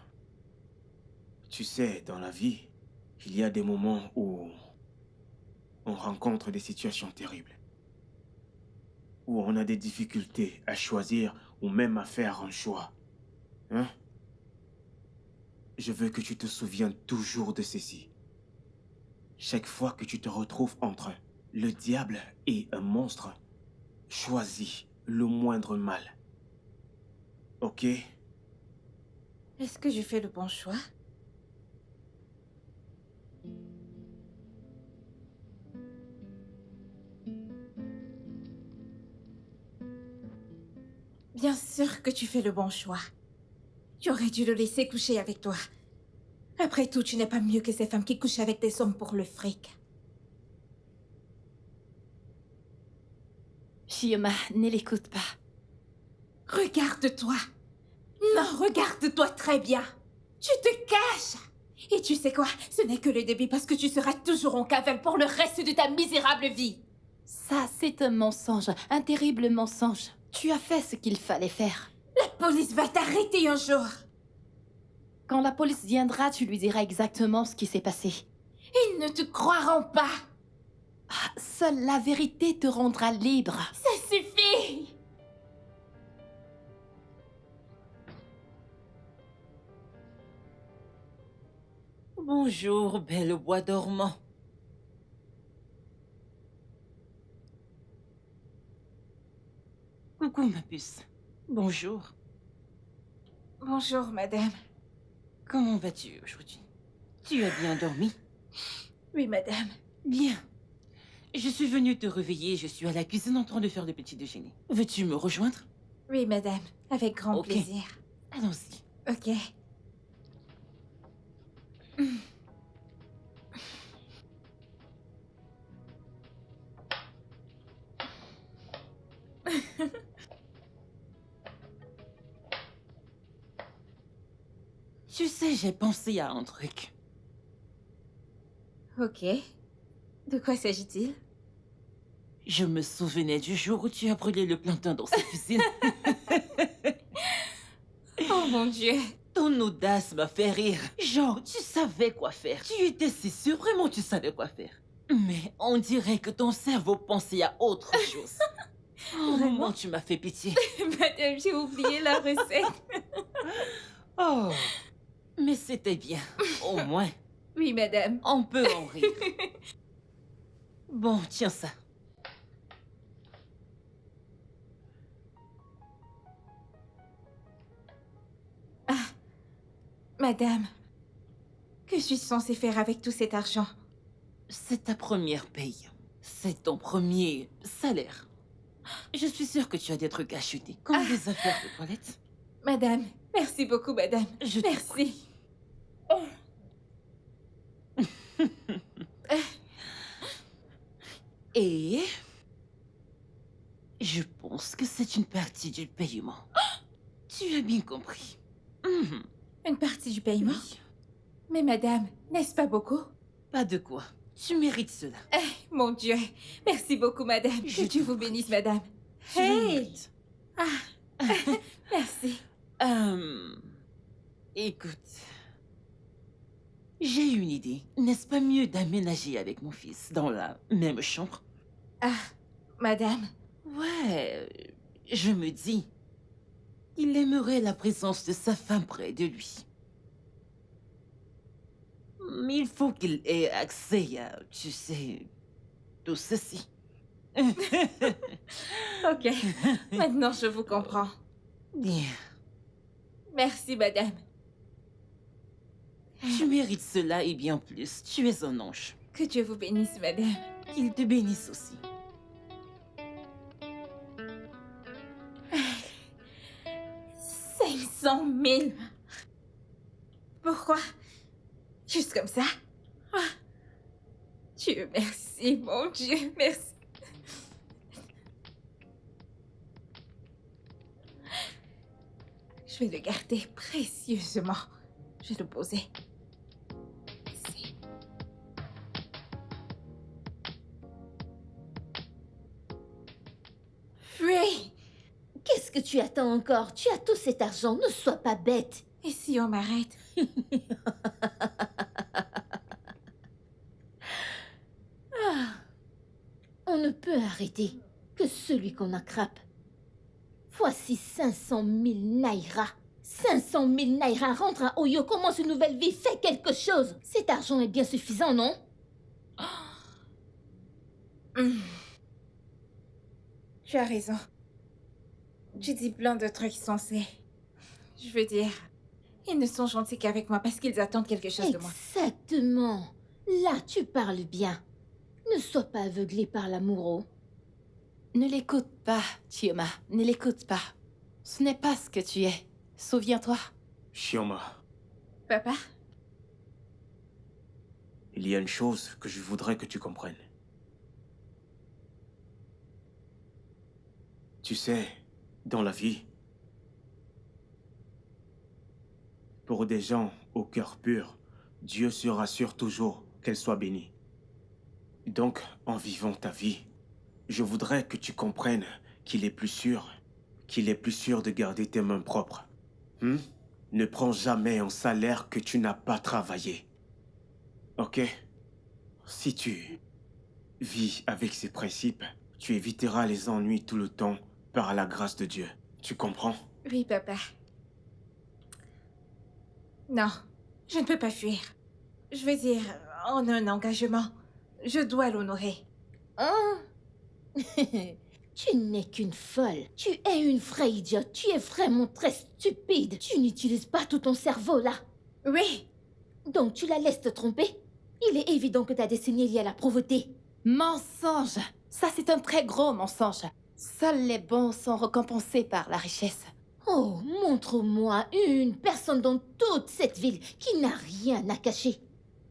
Tu sais, dans la vie, il y a des moments où on rencontre des situations terribles. Où on a des difficultés à choisir ou même à faire un choix. Hein? Je veux que tu te souviennes toujours de ceci. Chaque fois que tu te retrouves entre le diable et un monstre, choisis le moindre mal. Ok? Est-ce que je fais le bon choix? Bien sûr que tu fais le bon choix. Tu aurais dû le laisser coucher avec toi. Après tout, tu n'es pas mieux que ces femmes qui couchent avec des hommes pour le fric. Shioma, ne l'écoute pas. Regarde-toi. Non, regarde-toi très bien. Tu te caches. Et tu sais quoi? Ce n'est que le début parce que tu seras toujours en cavale pour le reste de ta misérable vie. Ça, c'est un mensonge, un terrible mensonge. Tu as fait ce qu'il fallait faire. La police va t'arrêter un jour. Quand la police viendra, tu lui diras exactement ce qui s'est passé. Ils ne te croiront pas. Seule la vérité te rendra libre. Ça suffit. Bonjour, belle bois dormant. Coucou, ma puce. Bonjour. Bonjour, madame. Comment vas-tu aujourd'hui? Tu as bien dormi? Oui, madame. Bien. Je suis venue te réveiller, je suis à la cuisine en train de faire le petit déjeuner. Veux-tu me rejoindre? Oui, madame. Avec grand Ok. plaisir. Allons-y. Ok. Tu sais, j'ai pensé à un truc. Ok. De quoi s'agit-il? Je me souvenais du jour où tu as brûlé le plantain dans cette cuisine. Oh mon Dieu. Ton audace m'a fait rire. Genre, tu savais quoi faire. Tu étais si sûr, vraiment tu savais quoi faire. Mais on dirait que ton cerveau pensait à autre chose. Oh, Vraiment? moment, tu m'as fait pitié. Madame, j'ai oublié la recette. Oh, mais c'était bien. Au moins, Oui, madame. on peut en rire. Bon, tiens ça. Madame, que suis-je censée faire avec tout cet argent? C'est ta première paye. C'est ton premier salaire. Je suis sûre que tu as des trucs à acheter, comme des affaires de toilette. Madame, merci beaucoup, madame. Je t'en Merci. Et je pense que c'est une partie du paiement. Tu as bien compris. Mhm. Une partie du paiement? Oui. Mais madame, n'est-ce pas beaucoup? Pas de quoi. Tu mérites cela. Mon Dieu. Merci beaucoup, madame. Je Que Dieu t'en vous prie. bénisse, madame. Tu le Hey! mérites. Merci. Écoute, j'ai une idée. N'est-ce pas mieux d'aménager avec mon fils dans la même chambre? Madame, Ouais, je me dis, il aimerait la présence de sa femme près de lui. Mais il faut qu'il ait accès à, tu sais, tout ceci. ok. Maintenant, je vous comprends. Bien, Merci, madame. tu mérites cela et bien plus. Tu es un ange. Que Dieu vous bénisse, madame. Qu'il te bénisse aussi. $500 000. Pourquoi? Juste comme ça? Dieu merci, mon Dieu, merci. Je vais le garder précieusement. Je vais le poser ici. Free! Qu'est-ce que tu attends encore? Tu as tout cet argent, ne sois pas bête. Et si on m'arrête? On ne peut arrêter que celui qu'on attrape. Voici 500 000 naira. 500 000 naira, rentre à Oyo, commence une nouvelle vie, fais quelque chose. Cet argent est bien suffisant, non? Tu as raison. Tu dis plein de trucs sensés. Je veux dire, ils ne sont gentils qu'avec moi parce qu'ils attendent quelque chose de moi. Exactement. Là, tu parles bien. Ne sois pas aveuglé par l'amour. Ne l'écoute pas, Chioma. Ne l'écoute pas. Ce n'est pas ce que tu es. Souviens-toi. Chioma, Papa? il y a une chose que je voudrais que tu comprennes. Tu sais, dans la vie, pour des gens au cœur pur, Dieu se rassure toujours qu'elle soit bénie. Donc, en vivant ta vie, je voudrais que tu comprennes qu'il est plus sûr de garder tes mains propres. Ne prends jamais un salaire que tu n'as pas travaillé. Ok? Si tu vis avec ces principes, tu éviteras les ennuis tout le temps par la grâce de Dieu. Tu comprends? Oui, papa. Non, je ne peux pas fuir. Je veux dire, en un engagement, je dois l'honorer. Hein? Tu n'es qu'une folle. Tu es une vraie idiote. Tu es vraiment très stupide. Tu n'utilises pas tout ton cerveau, là. Oui, Donc tu la laisses te tromper? Il est évident que ta destinée est liée à la pauvreté. Mensonge. Ça, c'est un très gros mensonge. Seuls les bons sont récompensés par la richesse. Oh, montre-moi une personne dans toute cette ville qui n'a rien à cacher.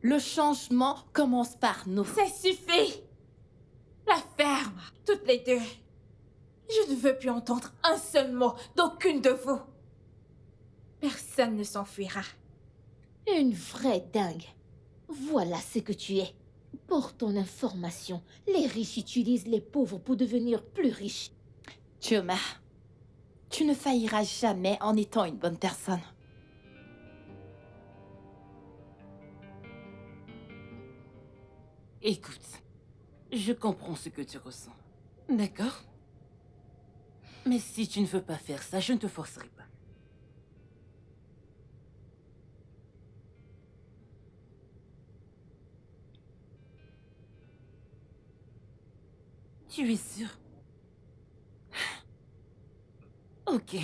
Le changement commence par nous. Ça suffit! La ferme, toutes les deux. Je ne veux plus entendre un seul mot d'aucune de vous. Personne ne s'enfuira. Une vraie dingue. Voilà ce que tu es. Pour ton information, les riches utilisent les pauvres pour devenir plus riches. Chioma, tu ne failliras jamais en étant une bonne personne. Écoute, je comprends ce que tu ressens. D'accord? Mais si tu ne veux pas faire ça, je ne te forcerai pas. Tu es sûr? Ok.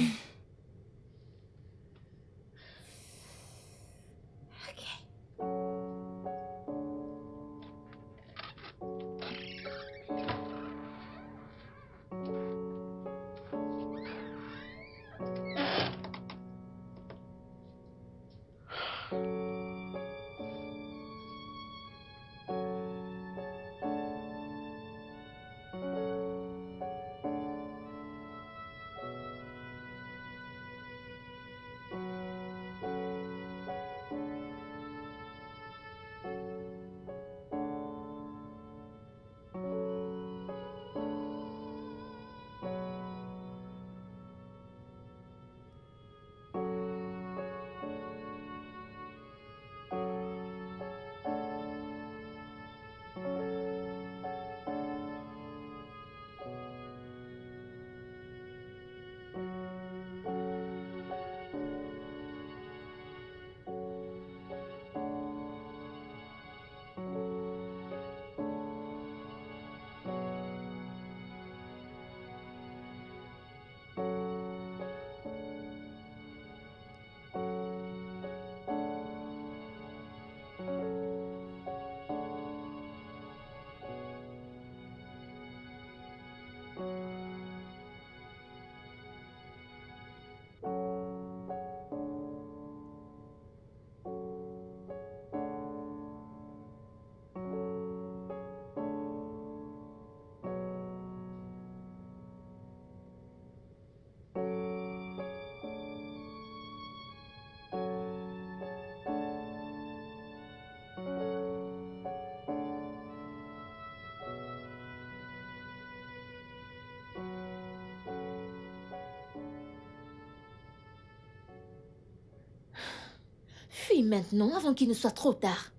Fuis maintenant avant qu'il ne soit trop tard.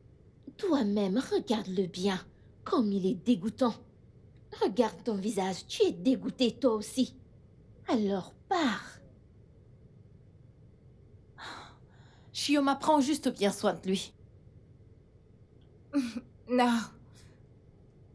Toi-même, regarde-le bien, comme il est dégoûtant. Regarde ton visage, tu es dégoûté toi aussi. Alors pars. Chioma prend juste bien soin de lui. Non.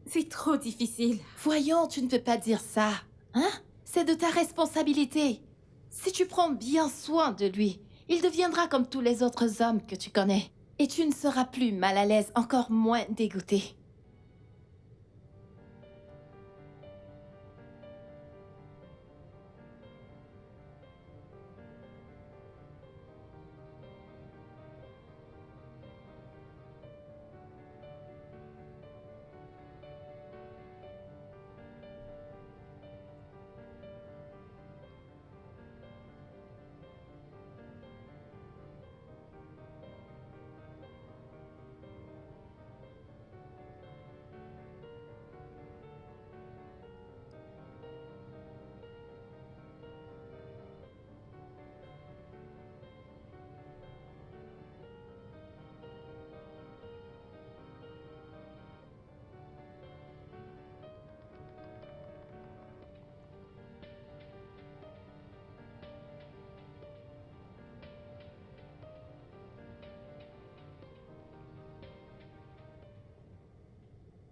C'est trop difficile. Voyons, tu ne peux pas dire ça. Hein? C'est de ta responsabilité. Si tu prends bien soin de lui, il deviendra comme tous les autres hommes que tu connais. Et tu ne seras plus mal à l'aise, encore moins dégoûté.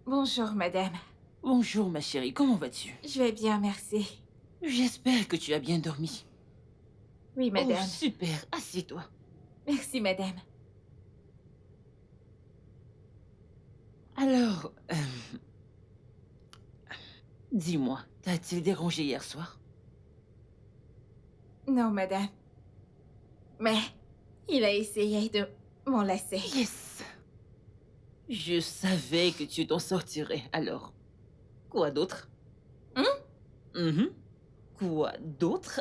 Bonjour, madame. Bonjour, ma chérie, comment vas-tu? Je vais bien, merci. J'espère que tu as bien dormi. Oui, madame. Oh, super, assieds-toi. Merci, madame. Alors, dis-moi, t'a-t-il dérangé hier soir? Non, madame. Mais il a essayé de m'enlacer. Yes! Je savais que tu t'en sortirais. Alors, quoi d'autre? Mhm. Quoi d'autre?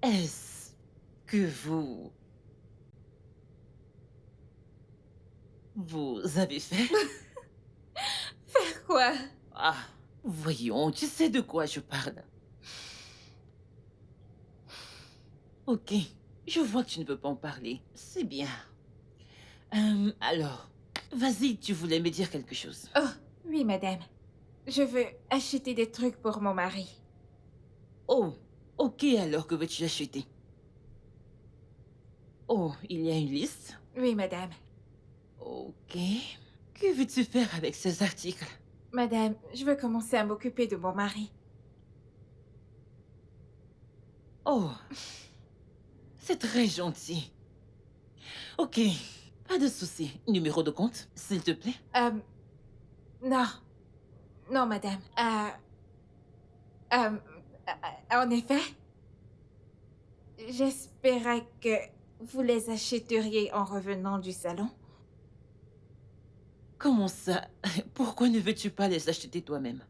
Est-ce que vous avez fait? Faire quoi? Ah, voyons, tu sais de quoi je parle. Ok, je vois que tu ne veux pas en parler. C'est bien. Alors, vas-y, tu voulais me dire quelque chose. Oh, oui, madame. Je veux acheter des trucs pour mon mari. Oh, ok, alors que veux-tu acheter? Oh, il y a une liste? Oui, madame. Ok. Que veux-tu faire avec ces articles? Madame, je veux commencer à m'occuper de mon mari. Oh, c'est très gentil. Ok, pas de souci. Numéro de compte, s'il te plaît? Non. Non, madame. En effet, j'espérais que vous les achèteriez en revenant du salon. Comment ça? Pourquoi ne veux-tu pas les acheter toi-même?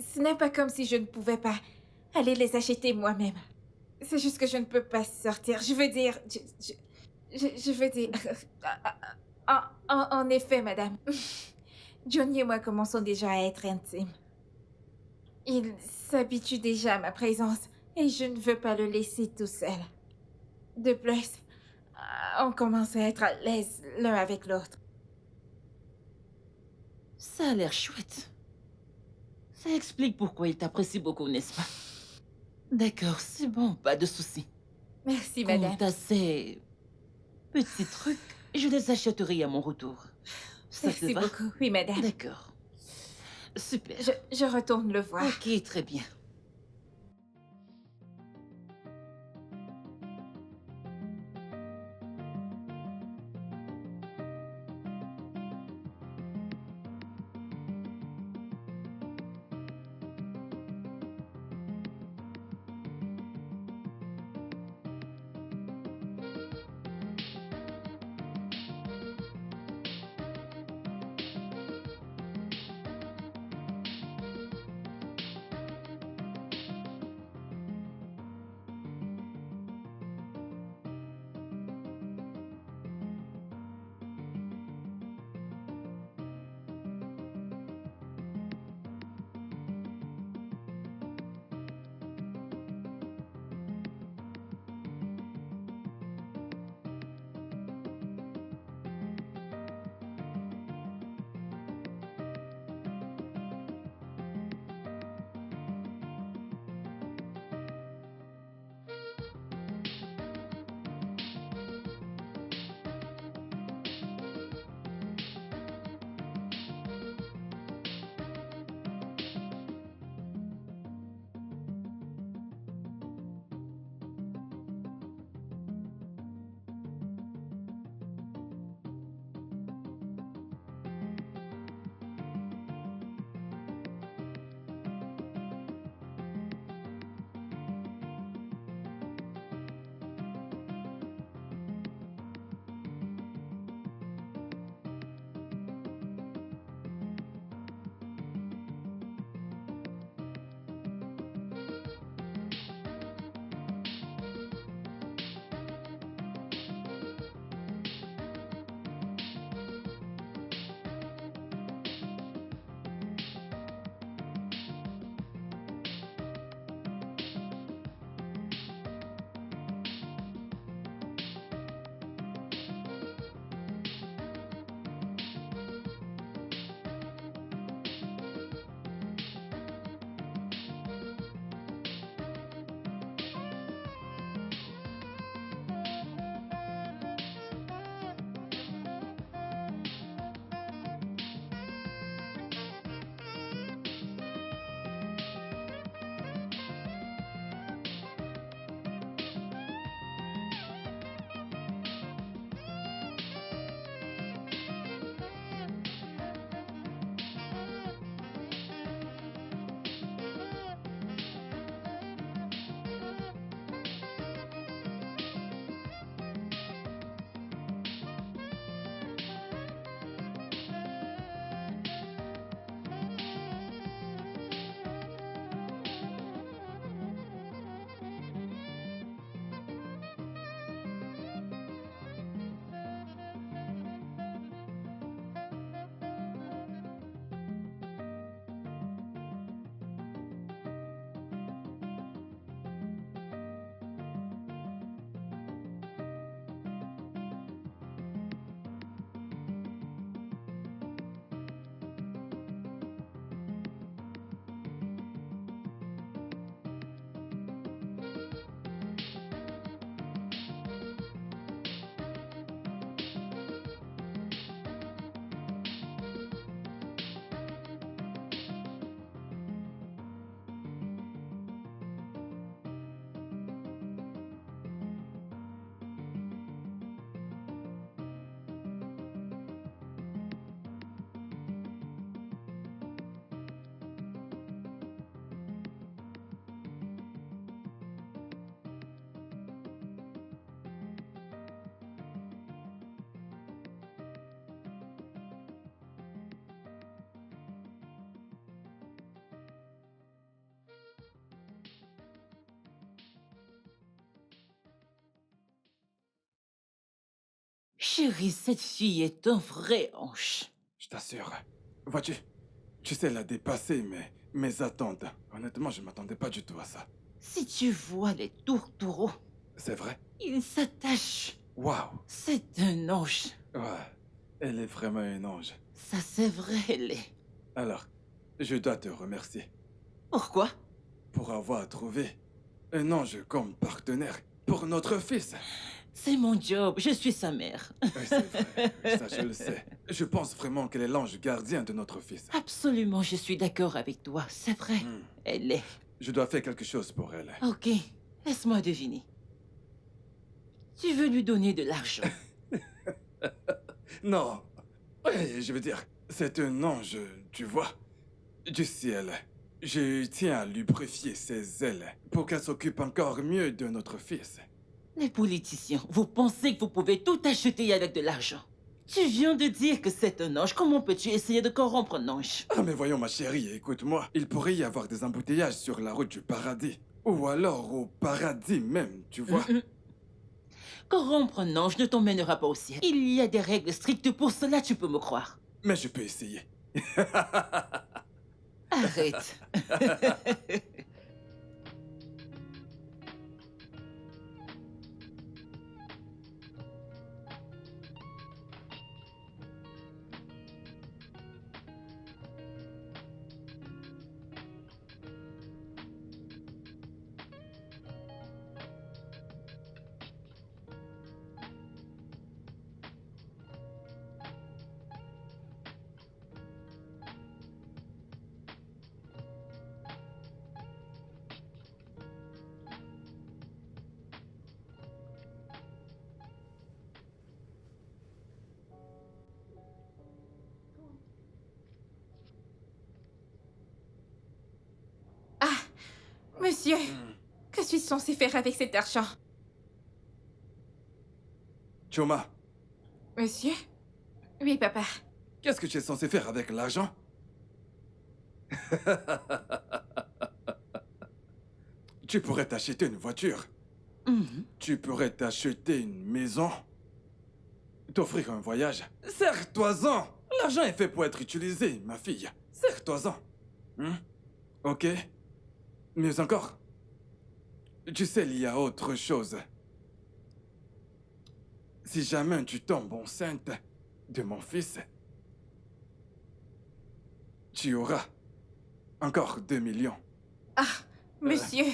Ce n'est pas comme si je ne pouvais pas aller les acheter moi-même. C'est juste que je ne peux pas sortir. Je veux dire... Je veux dire... En effet, madame. Johnny et moi commençons déjà à être intimes. Il s'habitue déjà à ma présence et je ne veux pas le laisser tout seul. De plus, on commence à être à l'aise l'un avec l'autre. Ça a l'air chouette. Ça explique pourquoi il t'apprécie beaucoup, n'est-ce pas? D'accord, c'est bon, pas de souci. Merci, Quant madame. à ces petits trucs, je les achèterai à mon retour. Ça te Merci va? beaucoup. Oui, madame. D'accord. Super. Je retourne le voir. Ok, très bien. Chérie, cette fille est un vrai ange. Je t'assure. Vois-tu, tu sais la dépasser, mais mes attentes. Honnêtement, je m'attendais pas du tout à ça. Si tu vois les tourtereaux, C'est vrai? ils s'attachent. Waouh! C'est un ange. Ouais, elle est vraiment un ange. Ça, c'est vrai, elle est. Alors, je dois te remercier Pourquoi? pour avoir trouvé un ange comme partenaire pour notre fils. C'est mon job, je suis sa mère. Oui, c'est vrai, ça je le sais. Je pense vraiment qu'elle est l'ange gardien de notre fils. Absolument, je suis d'accord avec toi. C'est vrai, elle est. Je dois faire quelque chose pour elle. Ok, laisse-moi deviner. Tu veux lui donner de l'argent. Non. Ouais, je veux dire, c'est un ange, tu vois, du ciel. Je tiens à lubrifier ses ailes pour qu'elle s'occupe encore mieux de notre fils. Les politiciens, vous pensez que vous pouvez tout acheter avec de l'argent. Tu viens de dire que c'est un ange. Comment peux-tu essayer de corrompre un ange? Ah mais voyons ma chérie, écoute-moi. Il pourrait y avoir des embouteillages sur la route du paradis. Ou alors au paradis même, tu vois. Corrompre un ange ne t'emmènera pas au ciel. Il y a des règles strictes pour cela, tu peux me croire. Mais je peux essayer. Arrête. Monsieur, que suis-je censé faire avec cet argent? Choma, Monsieur? Oui, papa. qu'est-ce que tu es censé faire avec l'argent? Tu pourrais t'acheter une voiture. Tu pourrais t'acheter une maison. T'offrir un voyage. Serre-toi-en! L'argent est fait pour être utilisé, ma fille. Serre-toi-en. Ok? Mieux encore. Tu sais, il y a autre chose. Si jamais tu tombes enceinte de mon fils, tu auras encore 2 millions. Ah, monsieur.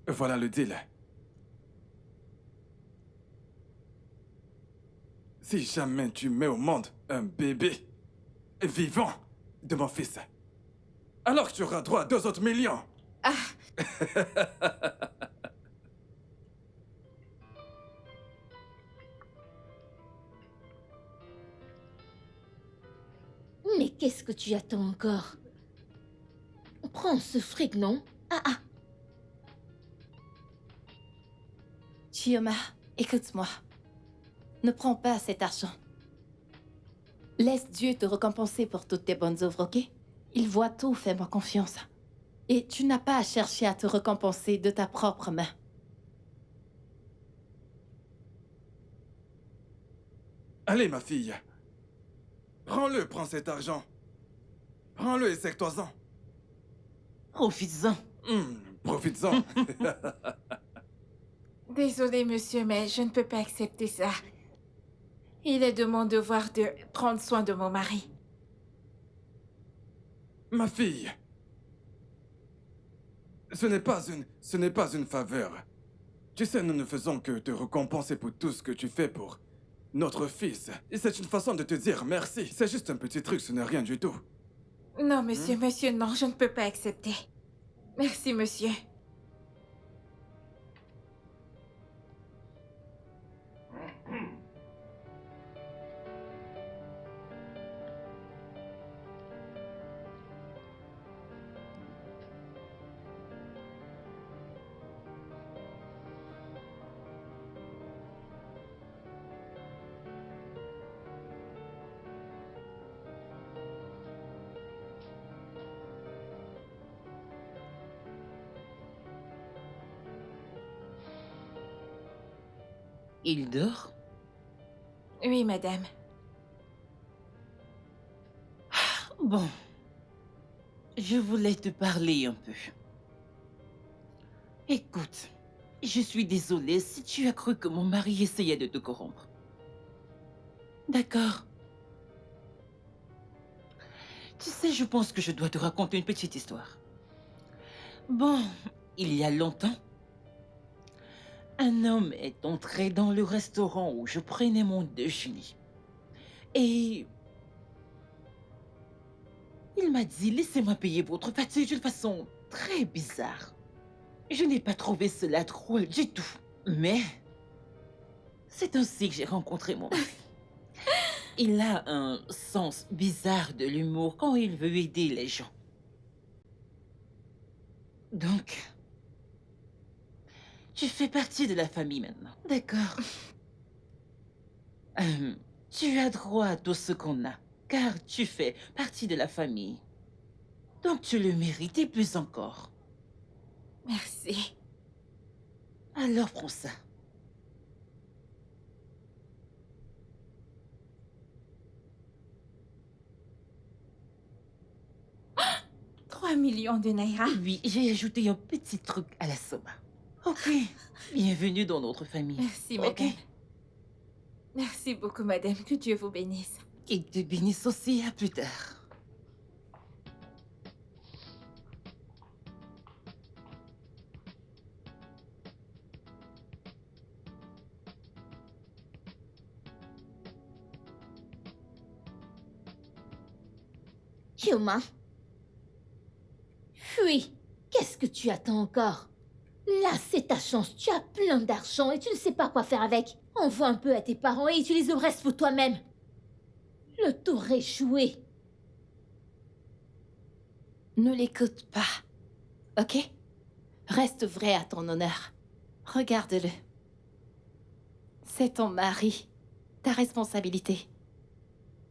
Voilà le deal. Si jamais tu mets au monde un bébé vivant de mon fils, alors tu auras droit à 2 autres millions. Ah, Mais qu'est-ce que tu attends encore? Prends ce fric, non? Ah. Chioma, écoute-moi. Ne prends pas cet argent. Laisse Dieu te récompenser pour toutes tes bonnes œuvres, ok? Il voit tout, fais-moi confiance. Et tu n'as pas à chercher à te récompenser de ta propre main. Allez, ma fille. Prends-le, prends cet argent. Prends-le et sers-toi-en. Profites-en. Profites-en. désolé, monsieur, mais je ne peux pas accepter ça. Il est de mon devoir de prendre soin de mon mari. Ma fille. Ce n'est pas une faveur. Tu sais, nous ne faisons que te récompenser pour tout ce que tu fais pour notre fils. Et c'est une façon de te dire merci. C'est juste un petit truc, ce n'est rien du tout. Non, monsieur, monsieur, non, je ne peux pas accepter. Merci, monsieur. Il dort? Oui, madame. Bon, je voulais te parler un peu. Écoute, je suis désolée si tu as cru que mon mari essayait de te corrompre. D'accord. Tu sais, je pense que je dois te raconter une petite histoire. Bon, il y a longtemps, un homme est entré dans le restaurant où je prenais mon déjeuner. Et il m'a dit, laissez-moi payer votre fatigue d'une façon très bizarre. Je n'ai pas trouvé cela drôle du tout. Mais c'est ainsi que j'ai rencontré mon mari. Il a un sens bizarre de l'humour quand il veut aider les gens. Donc, tu fais partie de la famille maintenant, d'accord? Tu as droit à tout ce qu'on a, car tu fais partie de la famille. Donc tu le mérites et plus encore. Merci. Alors prends ça. 3 millions de naira. Oui, j'ai ajouté un petit truc à la somme. Ok, bienvenue dans notre famille. Merci, Ok. madame. Merci beaucoup, madame. Que Dieu vous bénisse. Qu'il te bénisse aussi, à plus tard. Chioma. Fuis. Qu'est-ce que tu attends encore? Là, c'est ta chance. Tu as plein d'argent et tu ne sais pas quoi faire avec. Envoie un peu à tes parents et utilise le reste pour toi-même. Le tour est joué. Ne l'écoute pas, ok? Reste vrai à ton honneur. Regarde-le. C'est ton mari, ta responsabilité.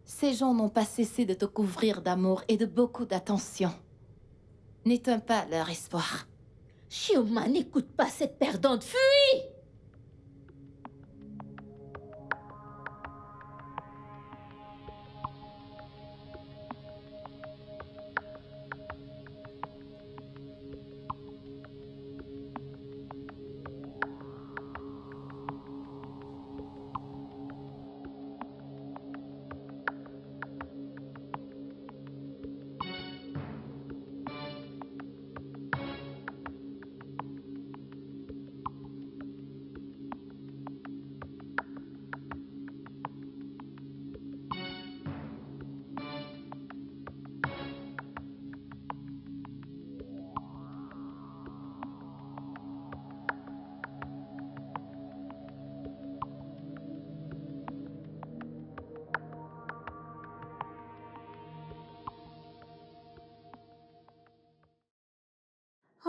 Ces gens n'ont pas cessé de te couvrir d'amour et de beaucoup d'attention. N'éteins pas leur espoir. Chioma, n'écoute pas cette perdante. Fuis!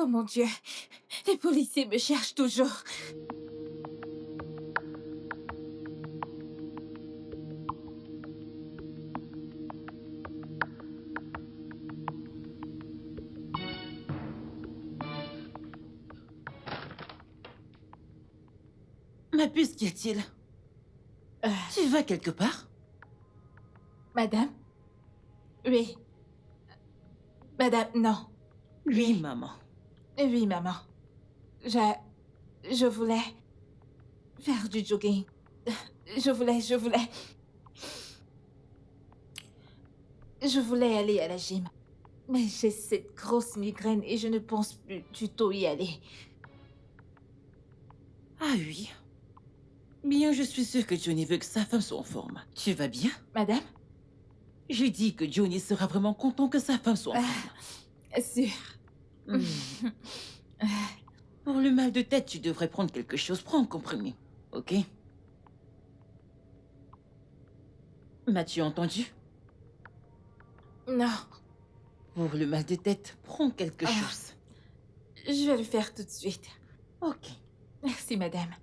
Oh mon Dieu. Les policiers me cherchent toujours. Ma puce, qu'y a-t-il? Tu vas quelque part? Madame? Oui. Madame, non. Oui, maman. Oui, maman. Je voulais faire du jogging. Je voulais aller à la gym. Mais j'ai cette grosse migraine et je ne pense plus du tout y aller. Ah oui. Bien, je suis sûre que Johnny veut que sa femme soit en forme. Tu vas bien? Madame? Je dis que Johnny sera vraiment content que sa femme soit en forme. Sûr. Pour le mal de tête, tu devrais prendre quelque chose. Prends un comprimé, ok? M'as-tu entendu? Non. Pour le mal de tête, prends quelque chose. Je vais le faire tout de suite. Ok. Merci, madame.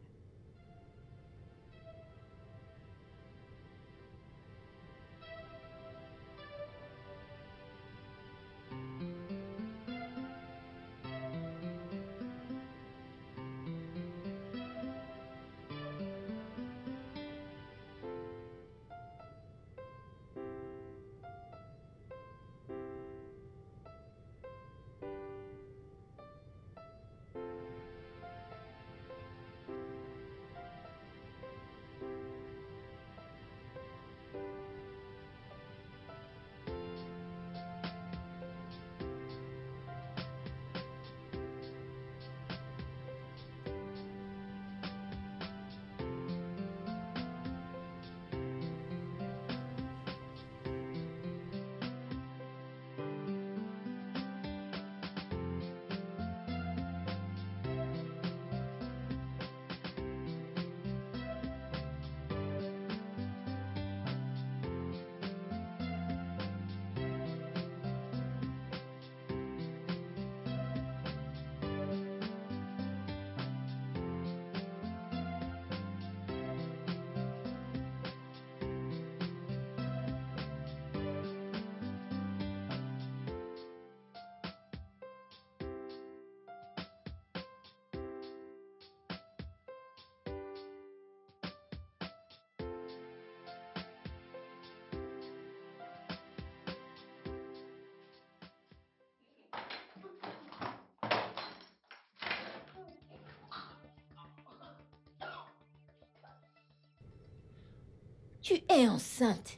Tu es enceinte.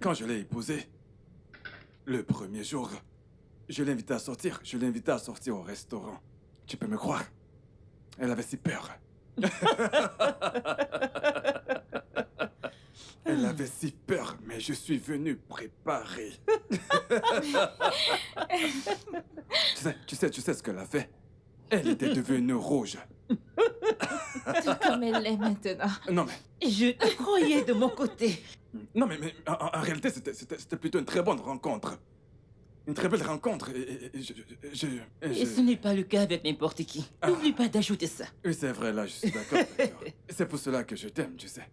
Quand je l'ai épousée, le premier jour, je l'ai invitée à sortir. Je l'ai invitée à sortir au restaurant. Tu peux me croire? Elle avait si peur. Elle avait si peur, mais je suis venu préparé. tu sais ce qu'elle a fait? Elle était devenue rouge. Tout comme elle l'est maintenant. Non mais, Je te croyais de mon côté. non mais en réalité, c'était plutôt une très bonne rencontre. Une très belle rencontre et Et ce n'est pas le cas avec n'importe qui. N'oublie pas d'ajouter ça. Oui, c'est vrai, là, je suis d'accord. C'est pour cela que je t'aime, tu sais.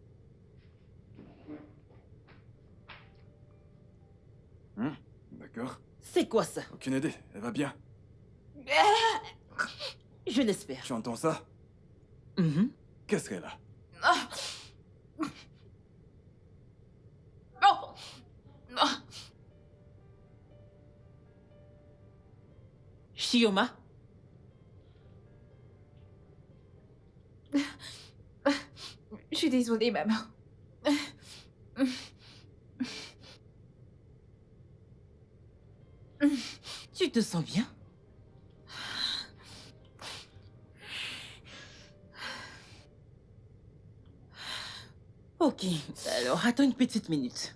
D'accord. C'est quoi ça? Aucune idée, elle va bien. Je l'espère. Tu entends ça? Mhm. Qu'est-ce qu'elle a? Oh non. Shioma? Je suis désolée, maman. Tu te sens bien? Ok, alors attends une petite minute.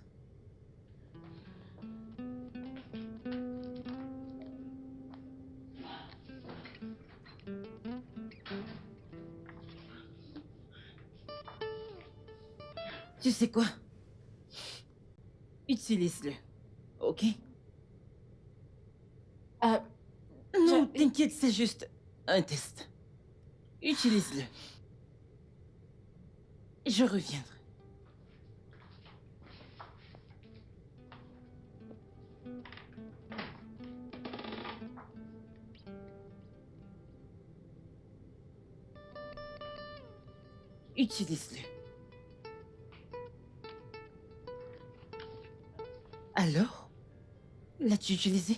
Tu sais quoi? Utilise-le, ok? Non, t'inquiète, c'est juste un test. Utilise-le. Je reviendrai. Utilise-le. Alors? L'as-tu utilisé?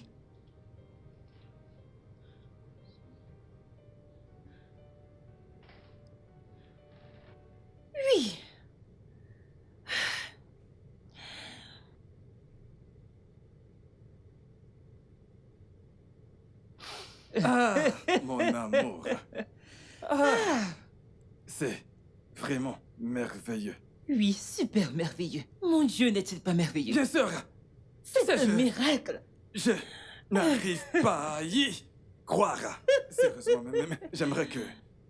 Oui. Ah, mon amour. C'est vraiment merveilleux. Oui, super merveilleux. Mon Dieu, n'est-il pas merveilleux? Bien sûr, C'est un je- miracle. je n'arrive pas à y croire. Sérieusement, mais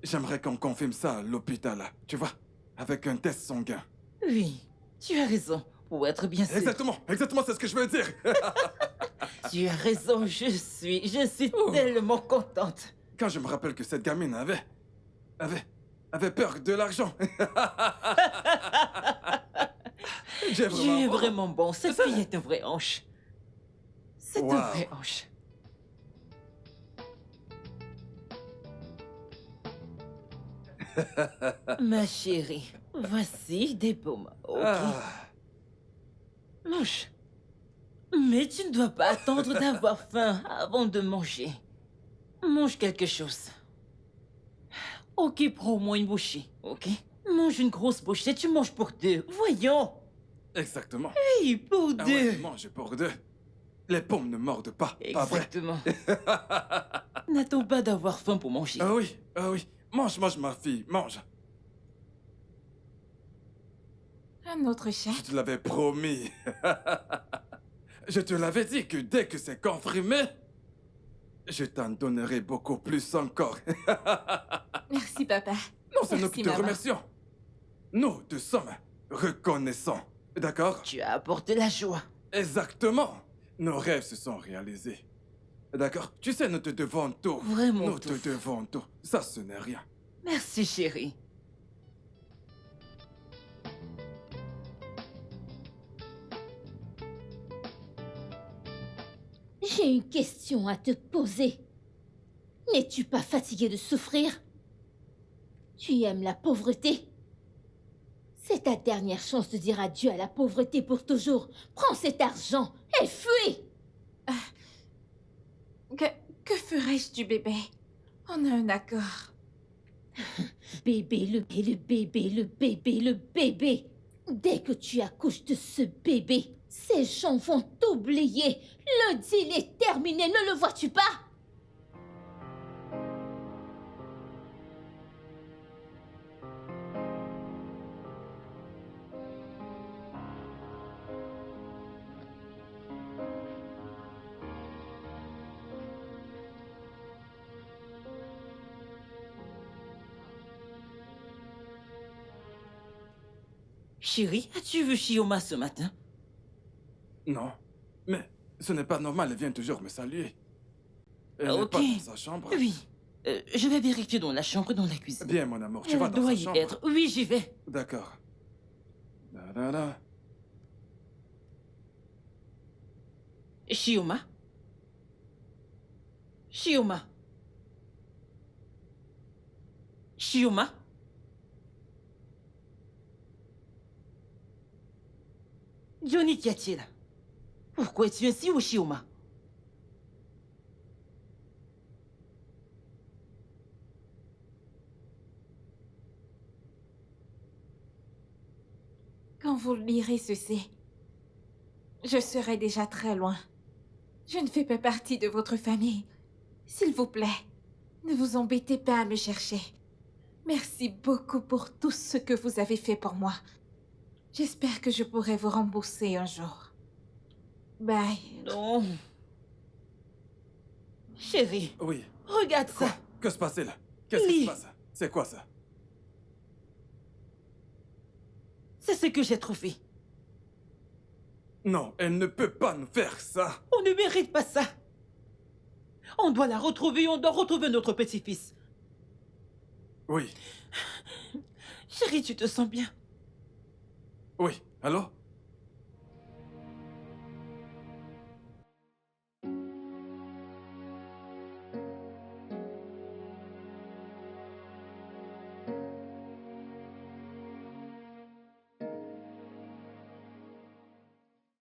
j'aimerais qu'on confirme ça à l'hôpital, tu vois, avec un test sanguin. Oui, tu as raison. Pour être bien sûr. Exactement, c'est ce que je veux dire. Tu as raison, je suis tellement contente. Quand je me rappelle que cette gamine avait peur de l'argent. Tu es vraiment bon. Cette fille est un vrai hanche. C'est un Wow. vrai hanche. Ma chérie, voici des pommes. Ok. Ah, Mange. Mais tu ne dois pas attendre d'avoir faim avant de manger. Mange quelque chose. Ok, prends au moins une bouchée, ok? Mange une grosse bouchée, tu manges pour deux. Voyons. exactement. Oui, pour Ah deux. ouais, mange pour deux. Les pommes ne mordent pas, pas vrai? Exactement. N'attends pas d'avoir faim pour manger. Ah oui. Mange, ma fille, mange. Un autre chat. Je te l'avais promis. Je te l'avais dit que dès que c'est confirmé, je t'en donnerai beaucoup plus encore. Merci, papa. Non, c'est nous Merci, qui te maman. remercions. Nous te sommes reconnaissants. D'accord? Tu as apporté la joie. Exactement. Nos rêves se sont réalisés. D'accord? Tu sais, nous te devons tout. Vraiment Nous tout. te devons tout. Ça, ce n'est rien. Merci, chérie. J'ai une question à te poser. N'es-tu pas fatigué de souffrir? Tu aimes la pauvreté? C'est ta dernière chance de dire adieu à la pauvreté pour toujours. Prends cet argent et fuis! Que, que ferais-je du bébé? On a un accord. Bébé, le bébé, le bébé, le bébé. Dès que tu accouches de ce bébé, ces gens vont t'oublier. Le deal est terminé, ne le vois-tu pas? Chérie, as-tu vu Shioma ce matin? Non. Mais ce n'est pas normal, elle vient toujours me saluer. Elle n'est Ok. pas dans sa chambre. Oui. Je vais vérifier dans la chambre et dans la cuisine. Bien, mon amour, tu Elle vas dans doit sa y chambre. être. Oui, j'y vais. D'accord. Da, da, da. Shioma? Shioma? Shioma? Johnny, qu'y a-t-il? Pourquoi es-tu ainsi, ou Shioma? Quand vous lirez ceci, je serai déjà très loin. Je ne fais pas partie de votre famille. S'il vous plaît, ne vous embêtez pas à me chercher. Merci beaucoup pour tout ce que vous avez fait pour moi. J'espère que je pourrai vous rembourser un jour. Bye. Non. Chérie, Oui. regarde Quoi? ça. Que se passe-t-il? Qu'est-ce qui Lis. se passe? C'est quoi ça? C'est ce que j'ai trouvé. Non, elle ne peut pas nous faire ça. On ne mérite pas ça. On doit la retrouver, on doit retrouver notre petit-fils. Oui. Chérie, tu te sens bien? Oui. Allô?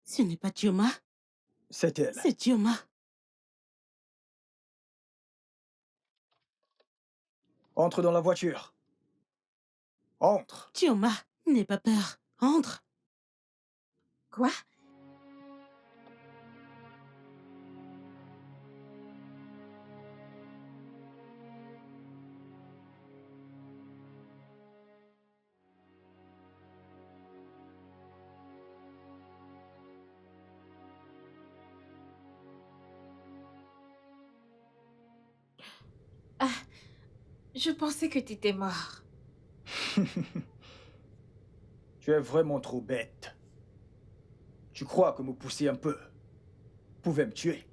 Ce n'est pas Chioma, C'est elle. c'est Chioma. Entre dans la voiture. Entre. Chioma, n'aie pas peur. Entre. Quoi? Ah, je pensais que tu étais mort. Tu es vraiment trop bête. Tu crois que me pousser un peu pouvait me tuer?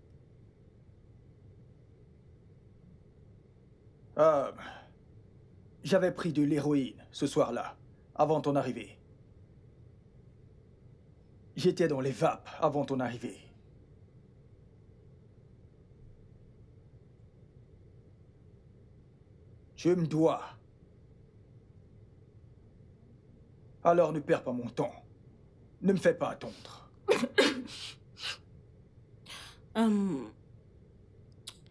J'avais pris de l'héroïne ce soir-là, avant ton arrivée. J'étais dans les vapes avant ton arrivée. Tu me dois. Alors ne perds pas mon temps. Ne me fais pas attendre.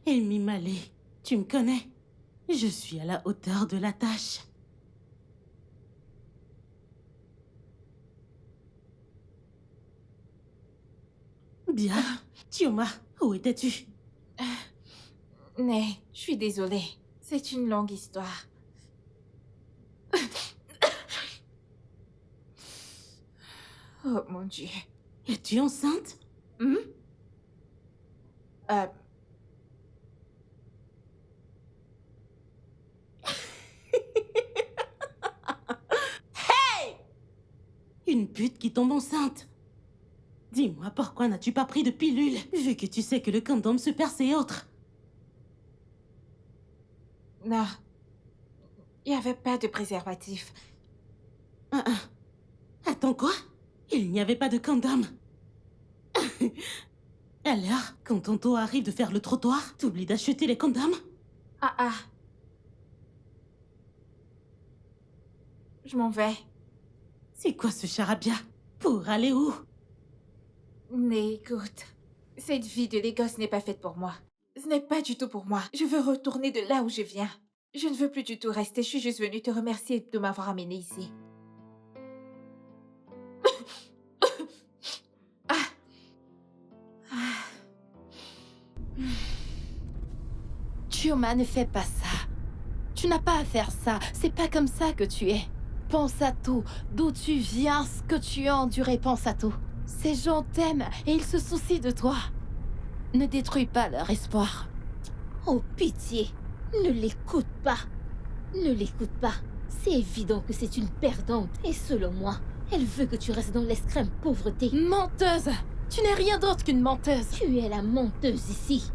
Amy Malé, tu me connais. Je suis à la hauteur de la tâche. Bien. Chioma, où étais-tu? Mais, je suis désolée. C'est une longue histoire. Oh mon Dieu. Es-tu enceinte? Hmm? Euh, Une pute qui tombe enceinte. Dis-moi, pourquoi n'as-tu pas pris de pilule, vu que tu sais que le condom se perce et autres? non. Il n'y avait pas de préservatif. Attends, quoi? Il n'y avait pas de condom. Alors, quand ton tour arrive de faire le trottoir, t'oublies d'acheter les condoms? Ah. Je m'en vais. C'est quoi ce charabia? Pour aller où? Mais écoute, cette vie de Lagos n'est pas faite pour moi. Ce n'est pas du tout pour moi. Je veux retourner de là où je viens. Je ne veux plus du tout rester. Je suis juste venue te remercier de m'avoir amenée ici. Ah. Ah. Chioma, ne fais pas ça. Tu n'as pas à faire ça. C'est pas comme ça que tu es. Pense à tout. D'où tu viens, ce que tu as enduré, pense à tout. Ces gens t'aiment et ils se soucient de toi. Ne détruis pas leur espoir. Oh, pitié. Ne l'écoute pas. Ne l'écoute pas. C'est évident que c'est une perdante. Et selon moi, elle veut que tu restes dans l'extrême pauvreté. Menteuse! Tu n'es rien d'autre qu'une menteuse. Tu es la menteuse ici.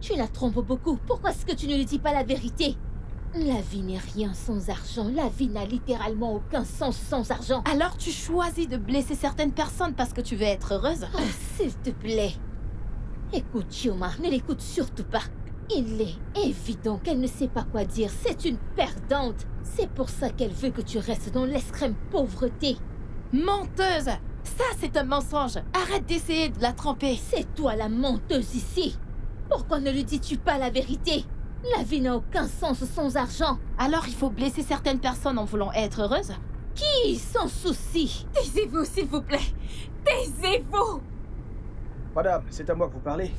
Tu la trompes beaucoup. Pourquoi est-ce que tu ne lui dis pas la vérité? La vie n'est rien sans argent. La vie n'a littéralement aucun sens sans argent. Alors tu choisis de blesser certaines personnes parce que tu veux être heureuse? Oh, s'il te plaît. Écoute, Chioma, ne l'écoute surtout pas. Il est évident qu'elle ne sait pas quoi dire. C'est une perdante. C'est pour ça qu'elle veut que tu restes dans l'extrême pauvreté. Menteuse! Ça, c'est un mensonge. Arrête d'essayer de la tromper. C'est toi la menteuse ici. Pourquoi ne lui dis-tu pas la vérité? La vie n'a aucun sens sans argent. Alors il faut blesser certaines personnes en voulant être heureuse? Qui s'en soucie? Taisez-vous, s'il vous plaît. Taisez-vous. Madame, c'est à moi que vous parlez.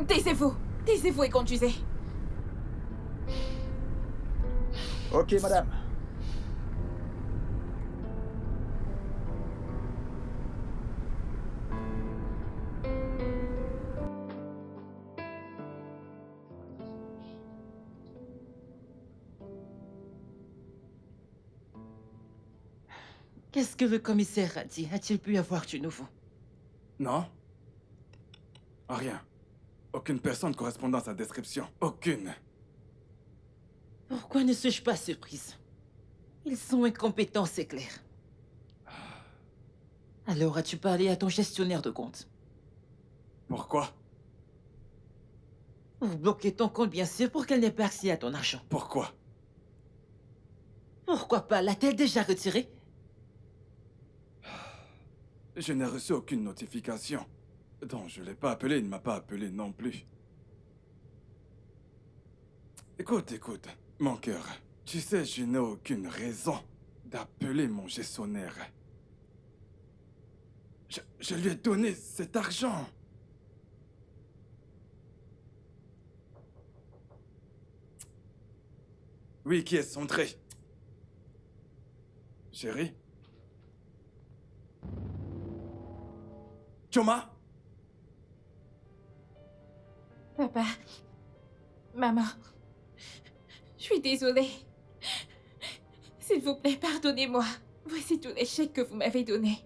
Taisez-vous. Taisez-vous et conduisez. Ok, madame. Qu'est-ce que le commissaire a dit? A-t-il pu y avoir du nouveau? Non? Rien. Aucune personne correspondant à sa description. Aucune. Pourquoi ne suis-je pas surprise? Ils sont incompétents, c'est clair. Alors as-tu parlé à ton gestionnaire de compte? Pourquoi? Pour bloquer ton compte, bien sûr, pour qu'elle n'ait pas accès à ton argent. Pourquoi? Pourquoi pas? L'a-t-elle déjà retiré? Je n'ai reçu aucune notification. Donc je l'ai pas appelé, il ne m'a pas appelé non plus. Écoute, mon cœur. Tu sais, je n'ai aucune raison d'appeler mon gestionnaire. Je lui ai donné cet argent. Oui, qui est centré? Chérie? Chioma? Papa. Maman. Je suis désolée. S'il vous plaît, pardonnez-moi. Voici tous les chèques que vous m'avez donnés.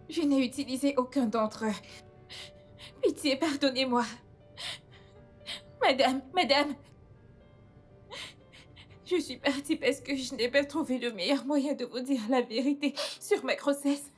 Je n'ai utilisé aucun d'entre eux. Pitié, pardonnez-moi. Madame. Je suis partie parce que je n'ai pas trouvé le meilleur moyen de vous dire la vérité sur ma grossesse.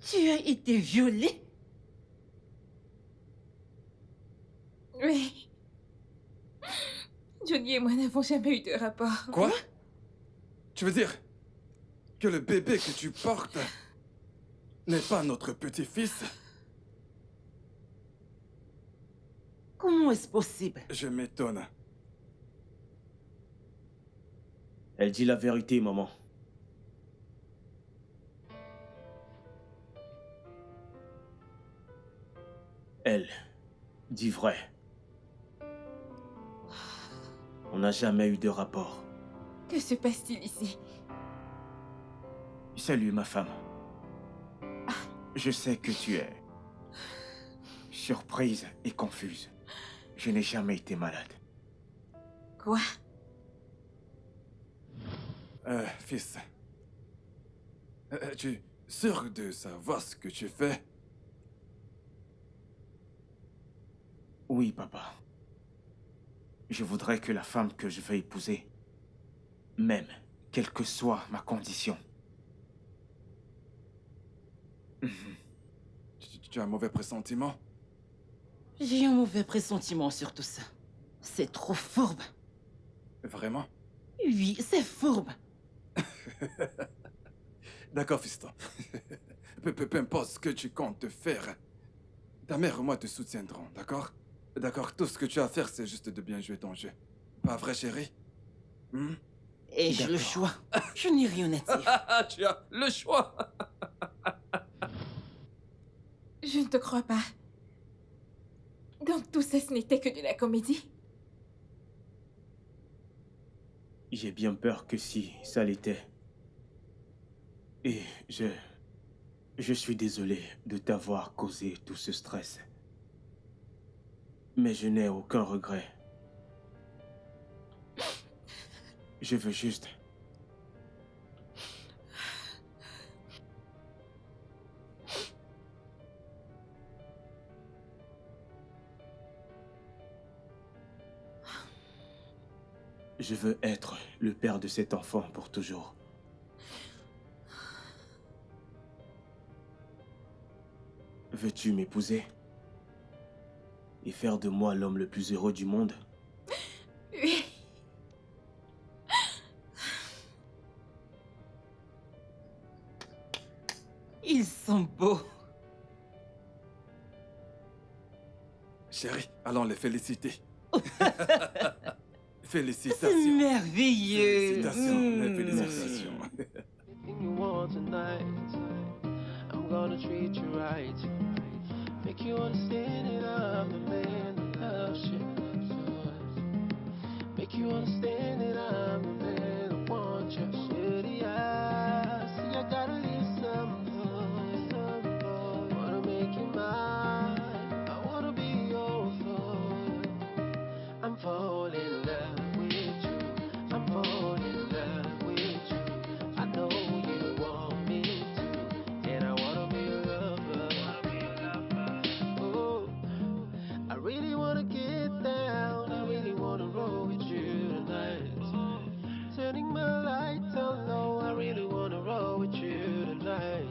Tu as été violée? Oui. Johnny et moi n'avons jamais eu de rapport. Quoi? Tu veux dire que le bébé que tu portes n'est pas notre petit-fils? Comment est-ce possible? Je m'étonne. Elle dit la vérité, maman. Elle dit vrai. On n'a jamais eu de rapport. Que se passe-t-il ici? Salut, ma femme. Je sais que tu es surprise et confuse. Je n'ai jamais été malade. Quoi? Fils. Es-tu sûr de savoir ce que tu fais? Oui, papa. Je voudrais que la femme que je vais épouser m'aime, quelle que soit ma condition. Tu as un mauvais pressentiment? J'ai un mauvais pressentiment sur tout ça. C'est trop fourbe. Vraiment? Oui, c'est fourbe. D'accord, fiston. Peu importe ce que tu comptes faire, ta mère et moi te soutiendrons, d'accord? D'accord, tout ce que tu as à faire, c'est juste de bien jouer ton jeu. Pas vrai, chérie? Ai-je le choix? Je n'ai rien à dire. Tu as le choix! Je ne te crois pas. Donc tout ça, ce n'était que de la comédie? J'ai bien peur que si ça l'était. Et je suis désolé de t'avoir causé tout ce stress. Mais je n'ai aucun regret. Je veux juste... Je veux être le père de cet enfant pour toujours. Veux-tu m'épouser? Et faire de moi l'homme le plus heureux du monde? Oui. Ils sont beaux. Chérie, allons les féliciter. C'est Félicitations. merveilleux. Félicitations. Félicitations. Everything you want tonight. I'm gonna treat you right. Make you understand that I'm the man that loves you. Make you understand that I'm the man that wants you. Shitty eyes. See, I gotta leave some boy. Wanna make you mine. I wanna be your fool. I'm falling in love with you. I'm falling in love with you. I know you want me to, and I wanna be a lover. Oh, I really wanna get down. I really wanna roll with you tonight. Turning my lights on low. I really wanna roll with you tonight.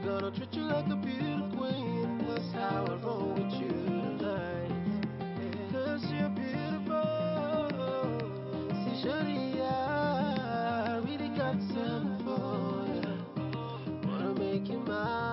Gonna treat you like a beautiful queen. That's how I roll with you tonight. 'Cause you're beautiful. See, shawty, I really got something for you. Wanna make you mine.